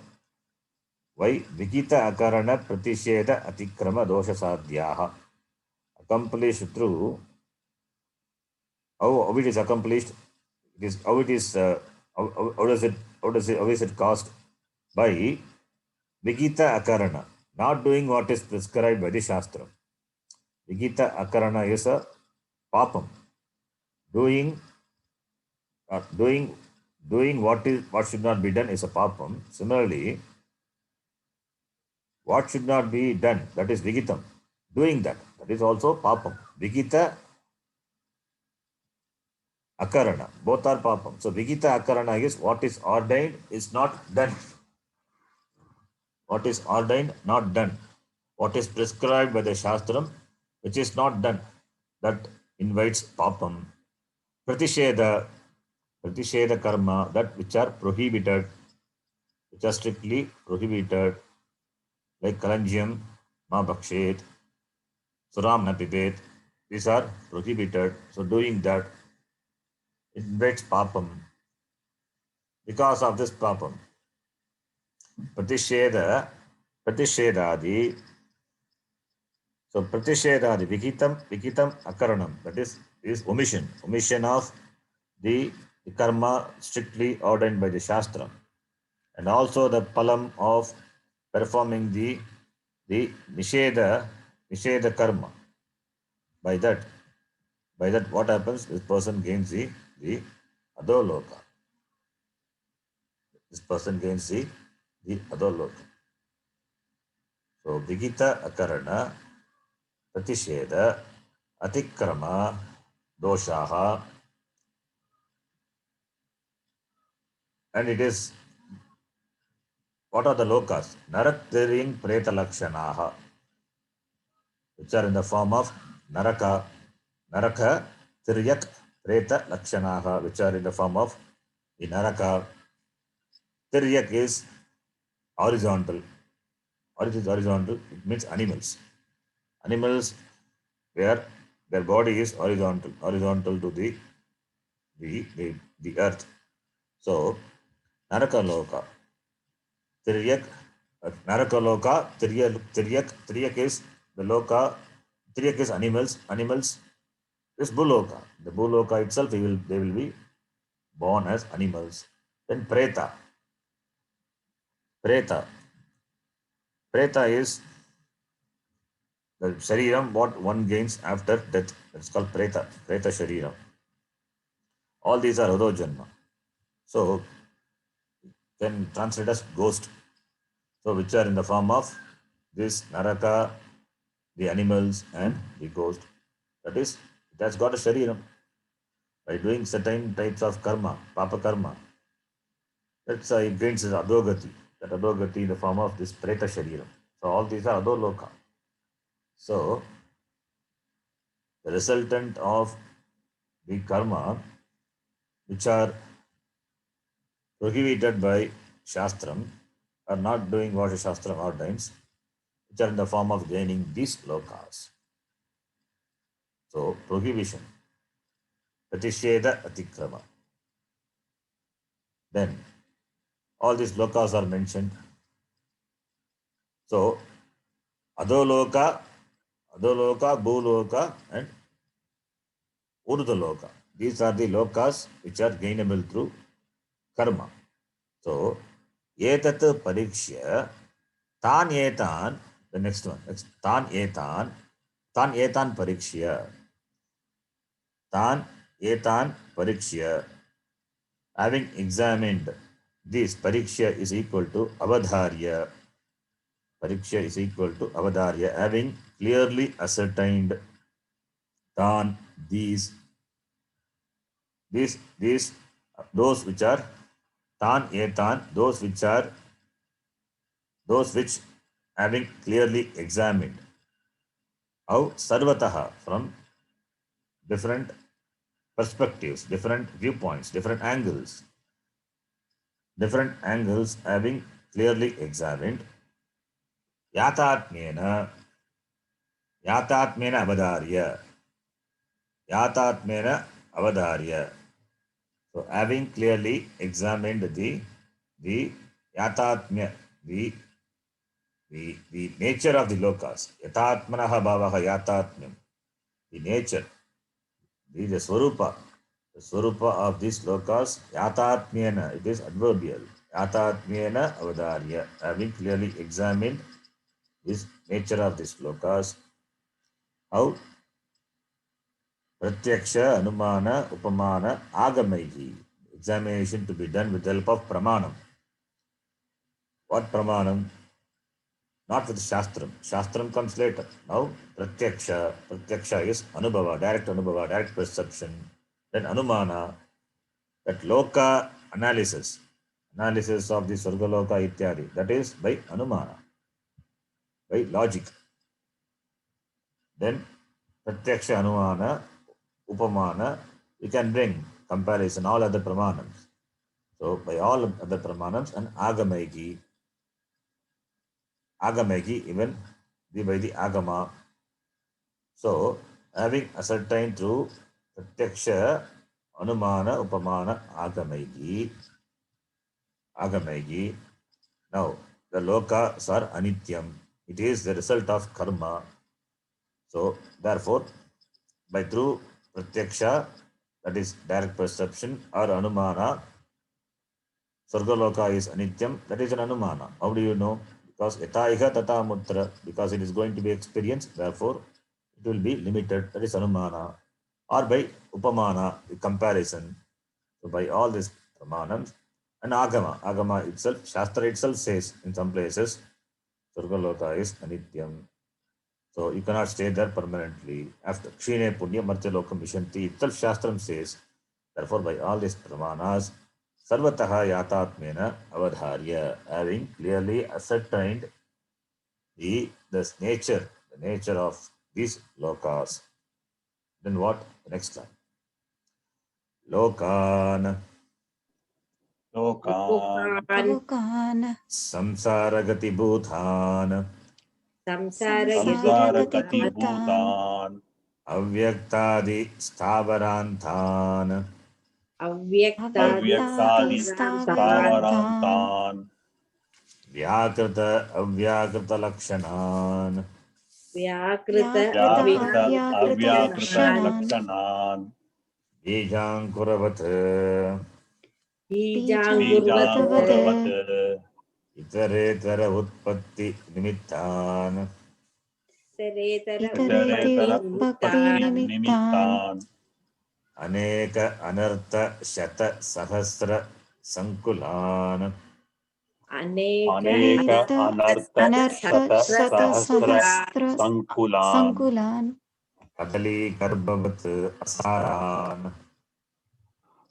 Why? Vigita akarana pratisheda atikrama dosha sadhyaha. Accomplished through, how it is accomplished? It is how it is. How is it caused? By Vigita akarana, not doing what is prescribed by the shastra. Vigita akarana is a papam. Doing what should not be done is a papam. Similarly, what should not be done, that is vigitam. Doing that is also papam. Vigita akarana, both are papam. So vigita akarana is what is ordained is not done. What is ordained, not done. What is prescribed by the shastram, which is not done, that invites papam. Pratisheda karma, that which are prohibited, which are strictly prohibited, like kalanjyam, ma bhakshet, suram na pibet, these are prohibited. So doing that, it invites papam. Because of this papam, pratishedadi. So pratishedadi, vikitam akaranam, that is omission of the karma strictly ordained by the shastra, and also the palam of performing the nisheda karma. By that what happens? This person gains the adoloka. This person gains the adoloka. So vigita akarana pratisheda atikrama doshaha. And it is, what are the lokas? Naraktiring preta lakshanaha, which are in the form of naraka, tiryak, preta lakshanaha, which are in the form of the naraka. Tiryak is horizontal. What is horizontal? It means animals. Animals where their body is horizontal to the earth. So naraka loka. Tiryak, Narakaloka, Tiryak is the Loka, Tiryak is animals is Buloka. The Buloka itself, they will be born as animals. Then Preta. Preta is The shariram, what one gains after death, it's called preta shariram. All these are adho janma. So, can translate as ghost. So, which are in the form of this naraka, the animals, and the ghost. That is, it has got a shariram. By doing certain types of karma, papa karma, that's it gains his adogati. That adogati in the form of this preta shariram. So, all these are adoloka. So, the resultant of the karma which are prohibited by Shastram are not doing what Shastram ordains, which are in the form of gaining these lokas. So, prohibition, pratisheda atikrama. Then, all these lokas are mentioned. So, adoloka, bhuloka, and urdhaloka. These are the lokas which are gainable through karma. So, etat parikshya, tan etan, the next one, tan etan parikshya. Tan etan parikshya. Having examined this, parikshya is equal to avadharya. Parikshya is equal to avadharya. Having clearly ascertained tan, these, those which are tan etan, those which having clearly examined. How sarvataha, from different perspectives, different viewpoints, different angles having clearly examined. Yatatmena avadharya. So having clearly examined the yatatmya, the nature of the lokas. Yatatmanaha bhavaha yatatmyam. The nature, the swarupa. The swarupa of these lokas, yatatmyena, it is adverbial. Yatatmyena avadharya. Having clearly examined this nature of these lokas. How? Pratyaksha, Anumana, Upamana, Agamaihi. Examination to be done with the help of Pramanam. What Pramanam? Not with Shastram. Shastram comes later. Now, Pratyaksha. Pratyaksha is Anubhava, direct perception. Then Anumana, that Loka analysis of the Sargaloka Ityadi. That is by Anumana, by logic. Then Pratyaksha, Anumana, Upamana, we can bring comparison, all other pramanams. So by all other pramanams and agamaiki, even by the agama. So having ascertained through pratyaksha, anumana, upamana, agamaiki. Now the lokas are anityam. It is the result of karma. So therefore, by through pratyaksha, that is direct perception, or anumana, Sargaloka is anityam, that is an anumana. How do you know? Because etaiha tata mutra, because it is going to be experienced, therefore it will be limited, that is anumana. Or by upamana, the comparison. So by all these pramanams, and agama itself, Shastra itself says in some places, Sargaloka is anityam. So you cannot stay there permanently. After Kshine Punya Martyalokam Vishanti, itself Shastram says, therefore by all these pramanas, Sarvataha Yatatmena Avadharya, having clearly ascertained the nature of these lokas. Then what? The next line. Lokan Lokan Lokan Samsaragati Bhuthan Samsaragati Bhutan Avyaktadi Stavarantan Avyaktadi Stavarantan Vyakrita Avyakrita Lakshanan Vyakrita Avyakrita Lakshanan Lakshanan Bijankurat Bijangurvat Bijankurvat Itaretara Utpatti Nimittan इतरेतर भक्ति निमित्तान् निमित्तान् अनेक अनर्थ शत सहस्र संकुलान् अनेक अनर्थ शत सहस्र संकुलान् संकुलान् कदली गर्भवत् असारान्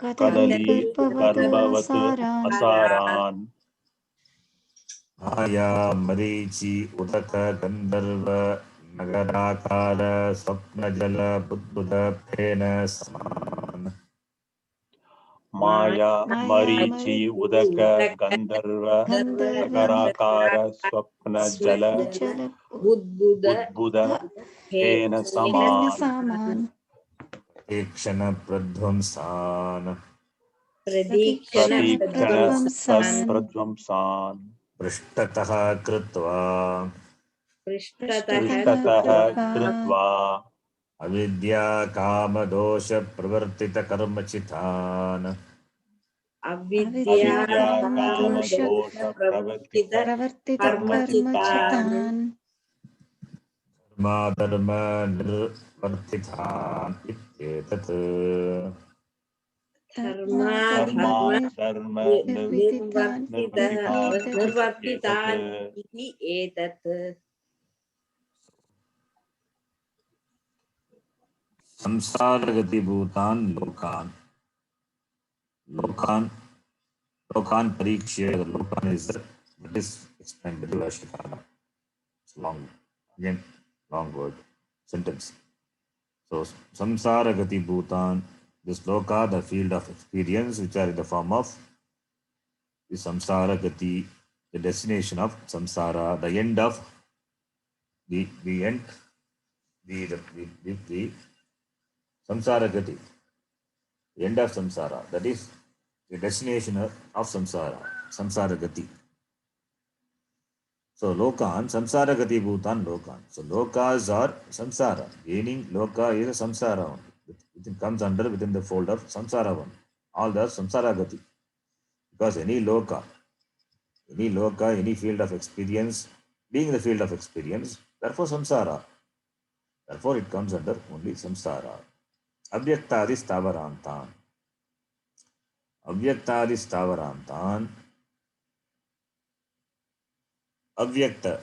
कदली कदलीगर्भवत् गर्भवत् सारान् असारान् माया मरीचि उदक गंधर्व नगराकार स्वप्न जल बुद्बुद फेन समान माया मरीचि उदक गंधर्व गन्धर्व नगराकार स्वप्न जल जल बुद्बुद हेन समान सामान् तीक्षण प्रध्वंसान प्रतीक्षण प्रध्वंसान् प्रध्वंसान् पृष्ठतः कृत्वा पृष्ठतः कृत्वा अविद्या काम दोष प्रवर्तित कर्मचितान् अविद्या काम दोष दोष प्रवर्तित प्रवर्तित कर्मचितान् कर्मचितान् धर्म निर्वर्तितान् इत्येतत् धर्मा धर्म निर्विदितान् निर्वर्तितान् एतत् संसारगतिभूतान् लोकान् लोकान् लोकान् परीक्ष्य लोकान् is that is explained by the Vashikara. It's long again long word sentence. So samsara gati bhutan, this loka, the field of experience which are in the form of the samsara gati, the destination of samsara, the end of the end the samsara gati, the end of samsara, that is the destination of samsara, samsara gati. So lokan, samsara gati bhutan lokan. So lokas are samsara, meaning loka is a samsara only. It comes under within the fold of samsara one. All the samsara gati. Because any loka, any field of experience, being the field of experience, therefore samsara. Therefore it comes under only samsara. Abhyaktadi stavarantan. Abhyaktadi stavarantan. Abhyakta.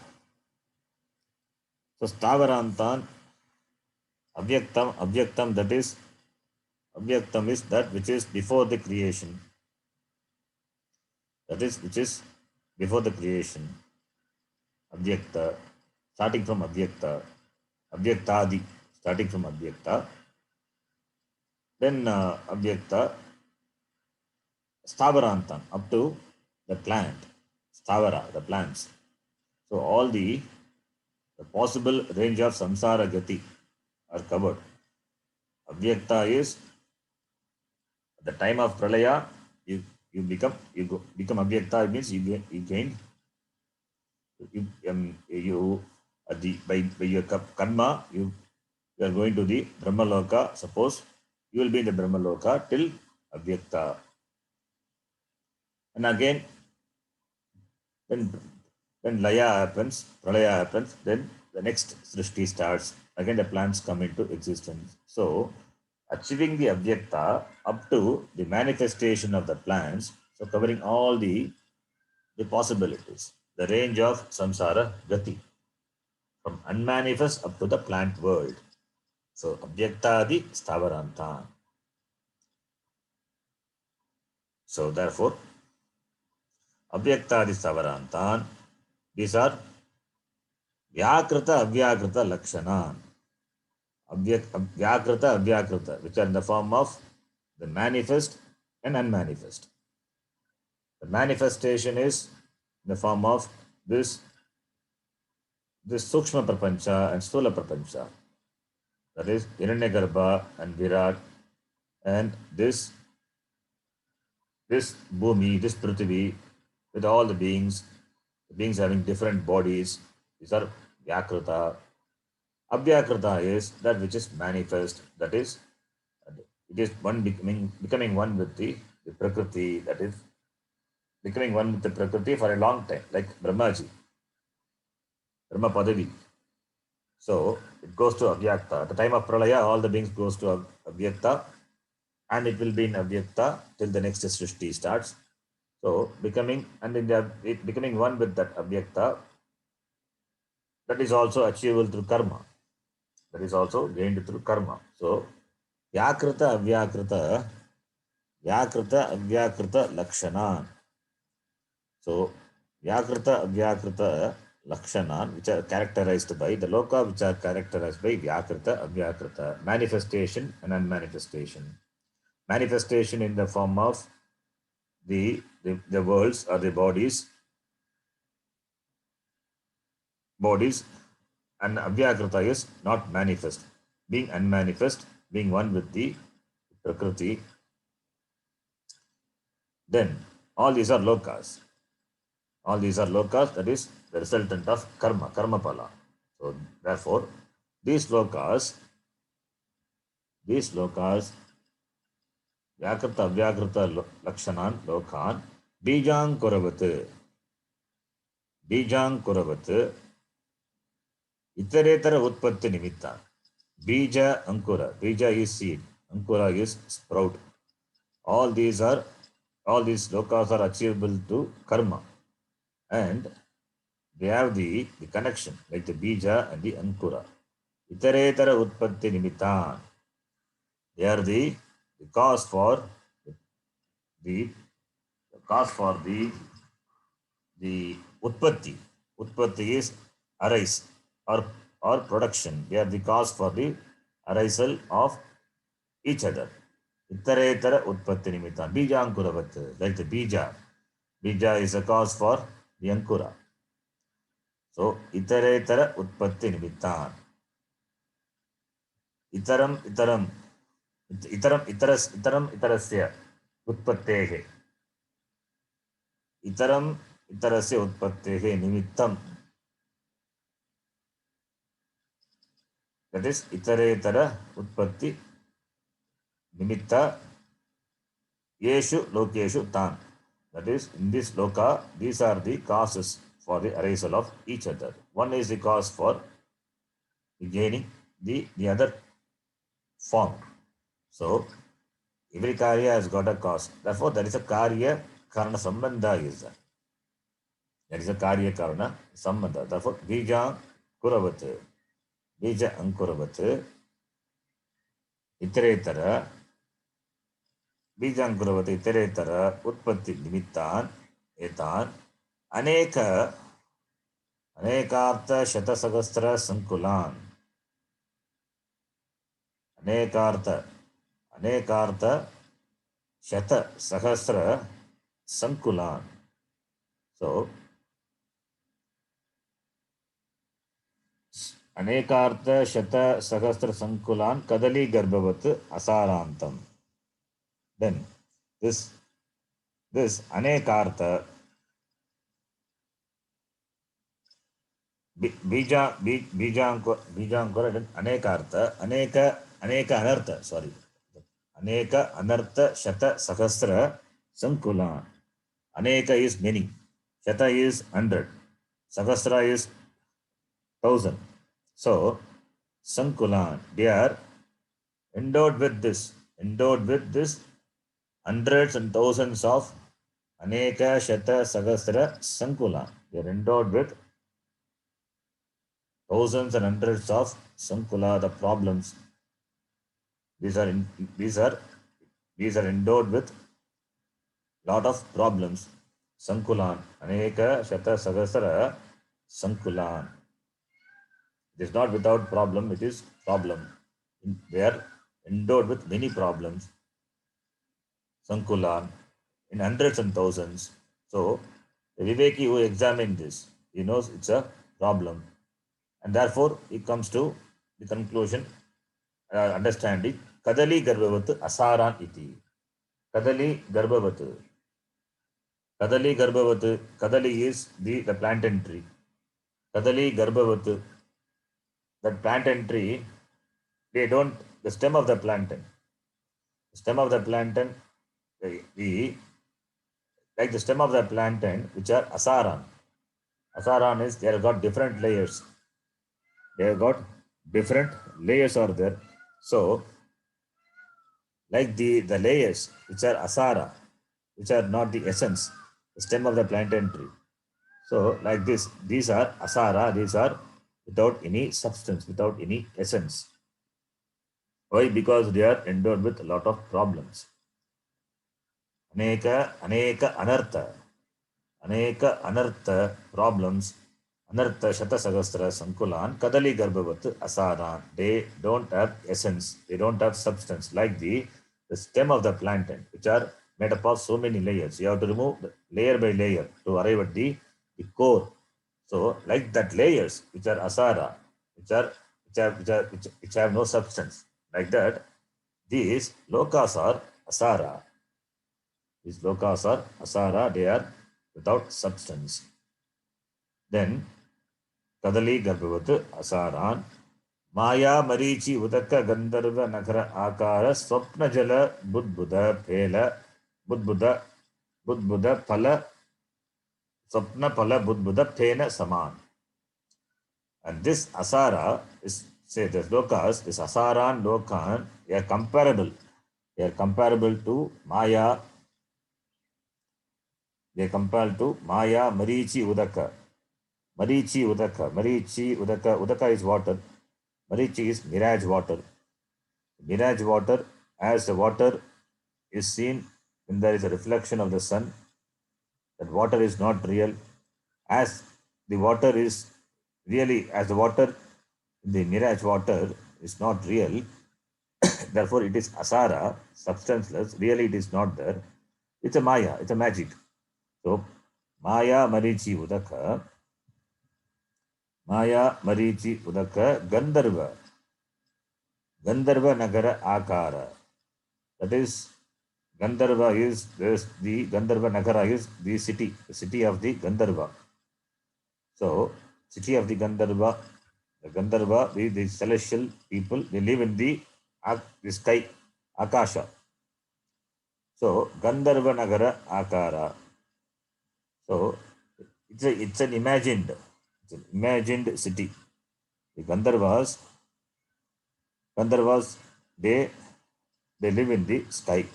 So stavarantan, abhyaktam, that is, abhyaktam is that which is before the creation. That is, which is before the creation. Abhyakta, starting from abhyakta, abhyaktadi, starting from abhyakta, then abhyakta, stavarantan, up to the plant, stavara, the plants. So all the possible range of samsara gati are covered. Abhyakta is at the time of pralaya, you become abhyakta. It means you gain at the by your karma you are going to the Brahmaloka. Suppose you will be in the Brahmaloka till abhyakta, and again when laya happens, pralaya happens, then the next srishti starts. Again the plants come into existence. So achieving the abhyakta up to the manifestation of the plants, so covering all the possibilities, the range of samsara gati, from unmanifest up to the plant world. So abhyaktadi stavarantan. So therefore, abhyaktadi stavarantan, these are vyakrita avyakrita lakshanan. Vyakrita avyakrita, which are in the form of the manifest and unmanifest. The manifestation is in the form of this Sukshma Prapancha and Sthula Prapancha. That is Hiranyagarbha and Virat, and this Bhumi, this Prithvi, with all the beings having different bodies, these are Vyakrita. Abhyakrita is that which is manifest, that is, it is one becoming one with the Prakriti, that is, becoming one with the Prakriti for a long time, like Brahmaji, Brahma Padavi. So it goes to Avyakta. At the time of Pralaya, all the beings goes to Avyakta, and it will be in Avyakta till the next Srishti starts. So becoming becoming one with that Avyakta, that is also achievable through karma. That is also gained through karma. So Vyakrita Avyakrita Lakshana. So Vyakrita Avyakrita Lakshanan, which are characterized by the loka, which are characterized by Vyakrita Avyakrita, manifestation and unmanifestation. Manifestation in the form of the worlds or the bodies, and Avyakrita is not manifest, being unmanifest, being one with the Prakriti. Then all these are lokas. All these are lokas, that is the resultant of karma, karma pala. So therefore, these lokas, Vyakrita Avyakrita Lakshanan Lokan, Bijang Kuravat, Itaretara Utpatti Nimitta. Bija Ankura. Bija is seed. Ankura is sprout. All these lokas are achievable to karma. And they have the connection, like the bija and the ankura. Itaretara Utpatti Nimitta. They are the cause for the utpatti. Utpatti is arise or production. They are the cause for the arisal of each other. Ittaretara utpatti nimitta. Bija ankuravat. Like the bija. Bija is a cause for the ankura. So itaretara utpatti nimitta. Itaram itarasya utpattehe. Itaram itarasya utpattehe nimittam. That is itaretara utpatti nimitta yeshu lokeshu tan. That is, in this loka, these are the causes for the arisal of each other. One is the cause for gaining the other form. So every karya has got a cause. Therefore, there is a karya karana sambandha is there. There is a karya karana sambandha. Therefore, bija kuravat, bija ankuravat, iteretara, bija ankuravat, iteretara, utpatti nimittan, etan, अनेकार्थ शतसहस्र संकुलान. अनेकार्थ शत सहस्र संकुलान. So अनेकार्थ शत सहस्र संकुलान कदली गर्भवत असारांतम. Then this अनेकार्थ बीजांकुर अनेकार्थ अनेक अनर्थ अनेक अनर्थ शत सहस्र संकुलान. Aneka is many, shata is 100, sahasra is 1000. So sankulan, they are endowed with this hundreds and thousands of aneka shata sahasra sankulan. They are endowed with thousands and hundreds of sankula, the problems. These are endowed with lot of problems. Sankulan, aneka shata sahasra sankulan. It is not without problem, it is problem. They are endowed with many problems. Sankulan, in hundreds and thousands. So, the Viveki who examined this, he knows it's a problem. And therefore, he comes to the conclusion, understanding, Kadali Garbhavat Asaran iti. Kadali Garbhavat. Kadali Garbhavat. Kadali is the plantain tree. Kadali Garbhavat. That plantain tree, the stem of the plantain. The stem of the plantain, like the stem of the plantain, which are asaran. Asaran is, they have got different layers. They have got different layers are there. So, like the layers which are asara, which are not the essence, the stem of the plantain tree. So, like this, these are asara, these are without any substance, without any essence. Why? Because they are endowed with a lot of problems. Aneka anartha problems, anartha shatasahasra sankulan, kadali garbhavat asaran. They don't have essence, they don't have substance, like the stem of the plantain, which are made up of so many layers. You have to remove layer by layer to arrive at the core. So, like that layers which are asara, which have no substance, like that, these lokas are asara. These lokas are asara, they are without substance. Then Kadali Garbhavat Asaran Maya Marichi Udaka Gandharva Nagara Akara Swapna Jala Budbuddha Pela Budbuddha Budbuddha Pala Swapna Pala Budbuddha Pena Saman. And this Asara is, say, the lokas, this Asaran Lokan, they are comparable. They are comparable to Maya. They are comparable to Maya Marichi Udaka. Marichi Udaka. Udaka is water. Marichi is mirage water. Mirage water, as the water is seen when there is a reflection of the sun, that water is not real. As the water is really, as the water, the mirage water is not real, therefore it is asara, substanceless. Really, it is not there. It's a maya, it's a magic. So, Maya Marichi Udaka. Maya Marichi Udaka Gandharva. Gandharva Nagara Akara. That is, Gandharva is this, the Gandharva Nagara is the city of the Gandharva. So, city of the Gandharva, the celestial people, they live in the sky, Akasha. So, Gandharva Nagara Akara. So, it's an imagined city. The Gandharvas, they live in the sky.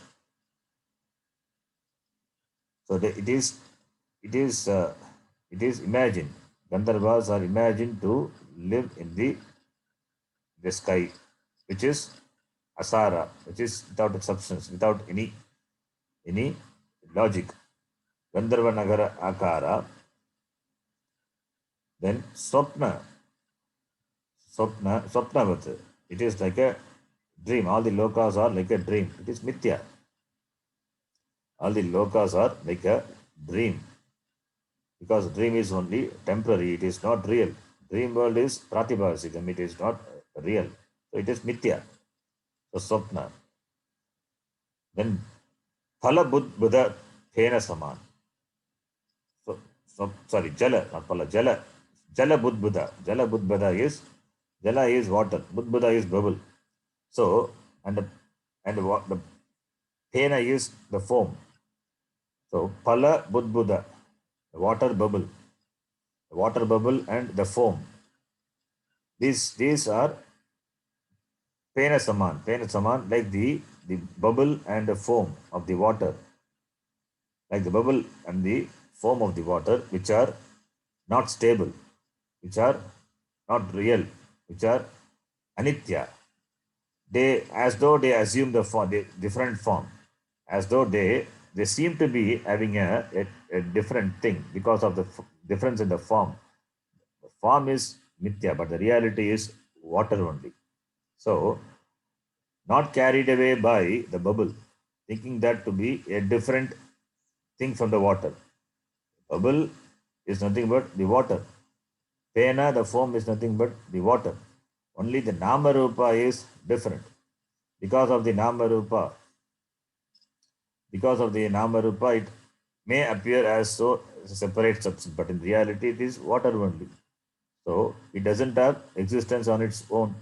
So it is imagined. Gandharvas are imagined to live in the sky, which is asara, which is without a substance, without any logic. Gandharva Nagara Akara. Then Swapnavat. It is like a dream. All the lokas are like a dream. It is mithya. All the lokas are like a dream. Because dream is only temporary, it is not real. Dream world is pratibhasikam, it is not real. So it is mithya. So swapna. Then phala buddha phena saman. So sorry, jala, not phala, jala. Jala buddha. Jala buddha is, jala is water, buddha is bubble. So, and the phena is the foam. So, phala buddha, the water bubble and the foam. These are phena saman, like the bubble and the foam of the water. Like the bubble and the foam of the water, which are not stable, which are not real, which are anitya. They, as though they assume the form, the different form, as though they seem to be having a different thing because of the difference in the form. The form is mithya, but the reality is water only. So, not carried away by the bubble, thinking that to be a different thing from the water. Bubble is nothing but the water. Pena, the foam, is nothing but the water. Only the Nama Rupa is different. Because of the Nama Rupa, it may appear as so separate substance, but in reality it is water only. So it doesn't have existence on its own.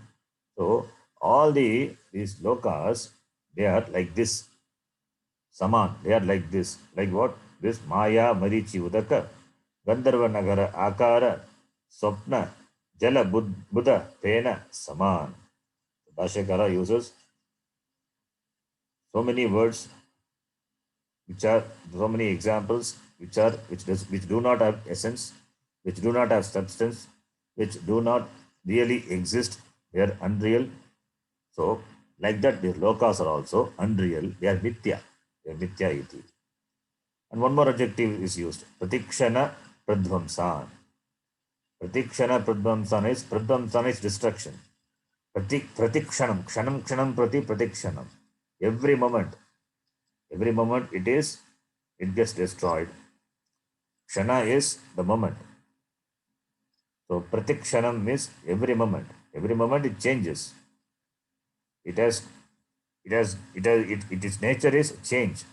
So all these lokas, they are like this. Saman, they are like this. Like what? This Maya Marichi Udaka, Gandharva Nagara Akara, Swapna, Jala Buddha Tena Saman. Bhashyakara uses so many words which are so many examples which do not have essence, which do not have substance, which do not really exist. They are unreal. So, like that, the lokas are also unreal. They are mithya. They are mithya iti. And one more adjective is used. Pratikshana pradvamsan. Pratikshana is destruction. Pratikshanam. Kshanam prati pratikshanam. Every moment it gets destroyed. Kshana is the moment. So pratikshanam means every moment. Every moment it changes. Its nature is change.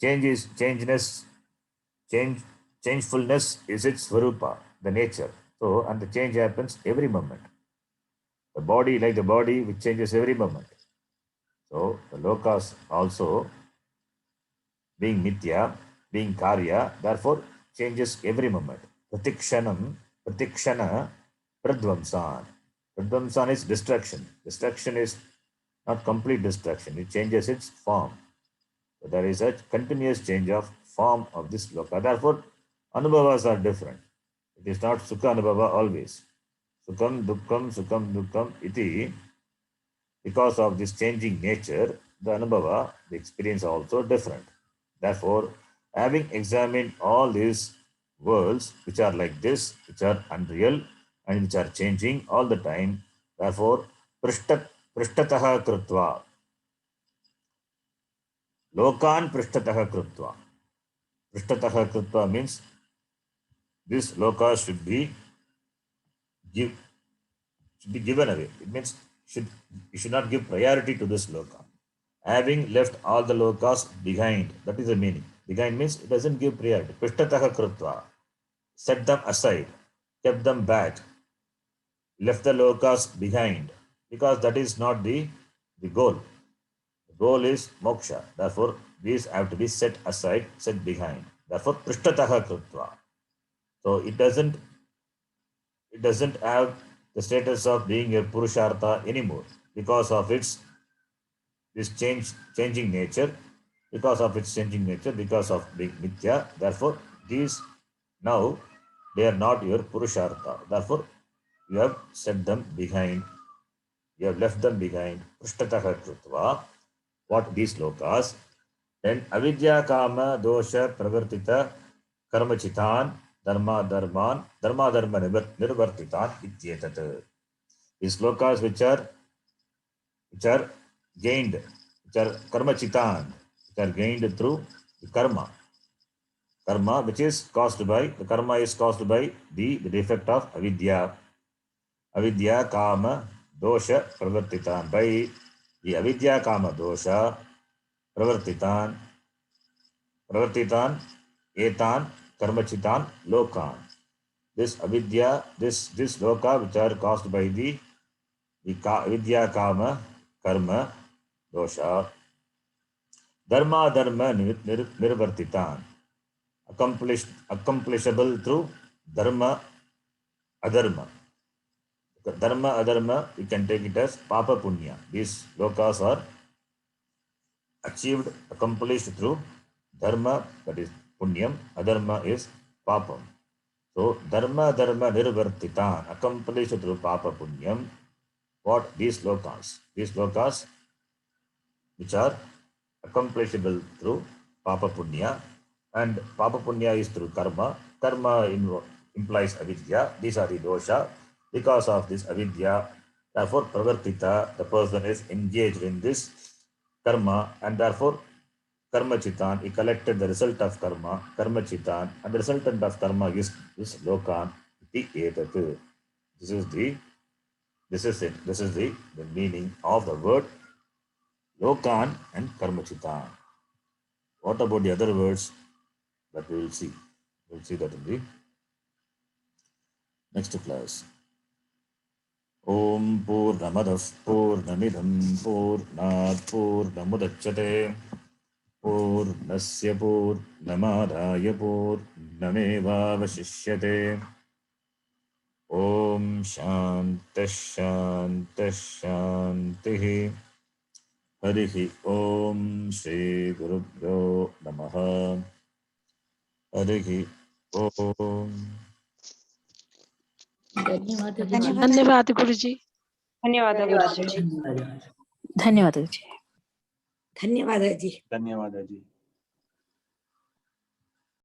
Change is changeness. Changefulness is its swarupa, the nature. So, and the change happens every moment. The body, like the body, which changes every moment. So, the lokas also being mithya, being karya, therefore changes every moment. Pratikshana, pradvamsan. Pradvamsan is destruction. Destruction is not complete destruction, it changes its form. So there is a continuous change of form of this loka. Therefore, anubhavas are different. It is not sukha anubhava always. Sukham dukkam iti. Because of this changing nature, the anubhava, the experience also different. Therefore, having examined all these worlds which are like this, which are unreal and which are changing all the time, therefore, prishtataha krutva, lokan prishtataha krutva. Prishtataha krutva means this loka give, should be given away. It means you should not give priority to this loka. Having left all the lokas behind, that is the meaning. Behind means it doesn't give priority. Prishtataha krutva, set them aside, kept them back, left the lokas behind, because that is not the goal. The goal is moksha. Therefore, these have to be set aside, set behind. Therefore, prishtataha krutva. So it doesn't have the status of being a purushartha anymore because of its changing nature, because of being mithya. Therefore, these now they are not your purushartha. Therefore, you have set them behind. You have left them behind. Prishtataha krutva. What these lokas? Then avidya kama dosha pravartita karmachitan dharma dharma nirvartitan ityetat. These lokas which are gained, which are karmachitan, which are gained through the karma. Karma which is caused by, the karma is caused by the defect of avidya. Avidya kama dosha pravartitan. By the avidya kama dosha pravartitan etan karmachitan lokan. This avidya, this loka which are caused by the avidya kama karma dosha, dharma nirvartitan, accomplishable through dharma adharma. Dharma adharma, you can take it as papa punya. These lokas are achieved, accomplished through dharma, that is punyam, adharma is papam. So dharma nirvartitan, accomplished through papa punyam. What these lokas? These lokas which are accomplishable through papa punya, and papa punya is through karma. Karma implies avidya. These are the dosha. Because of this avidya, therefore pravartita, the person is engaged in this karma, and therefore karma chitan, he collected the result of karma chitan, and the resultant of karma is lokan iti etat. This is the meaning of the word lokan and karma chitan. What about the other words? That we will see. We'll see that in the next class. Om Purnamadah Purnamidam Purnat Purnamudachyate Purnasya Purnamadaya Purnamevavashishyate. Om Om Shanti शांति शांति। हरि ओम श्री गुरुभ्यो नमः। हरि ओम। धन्यवाद गुरुजी। धन्यवाद गुरुजी। ಧನ್ಯವಾದ ಧನ್ಯವಾದ G.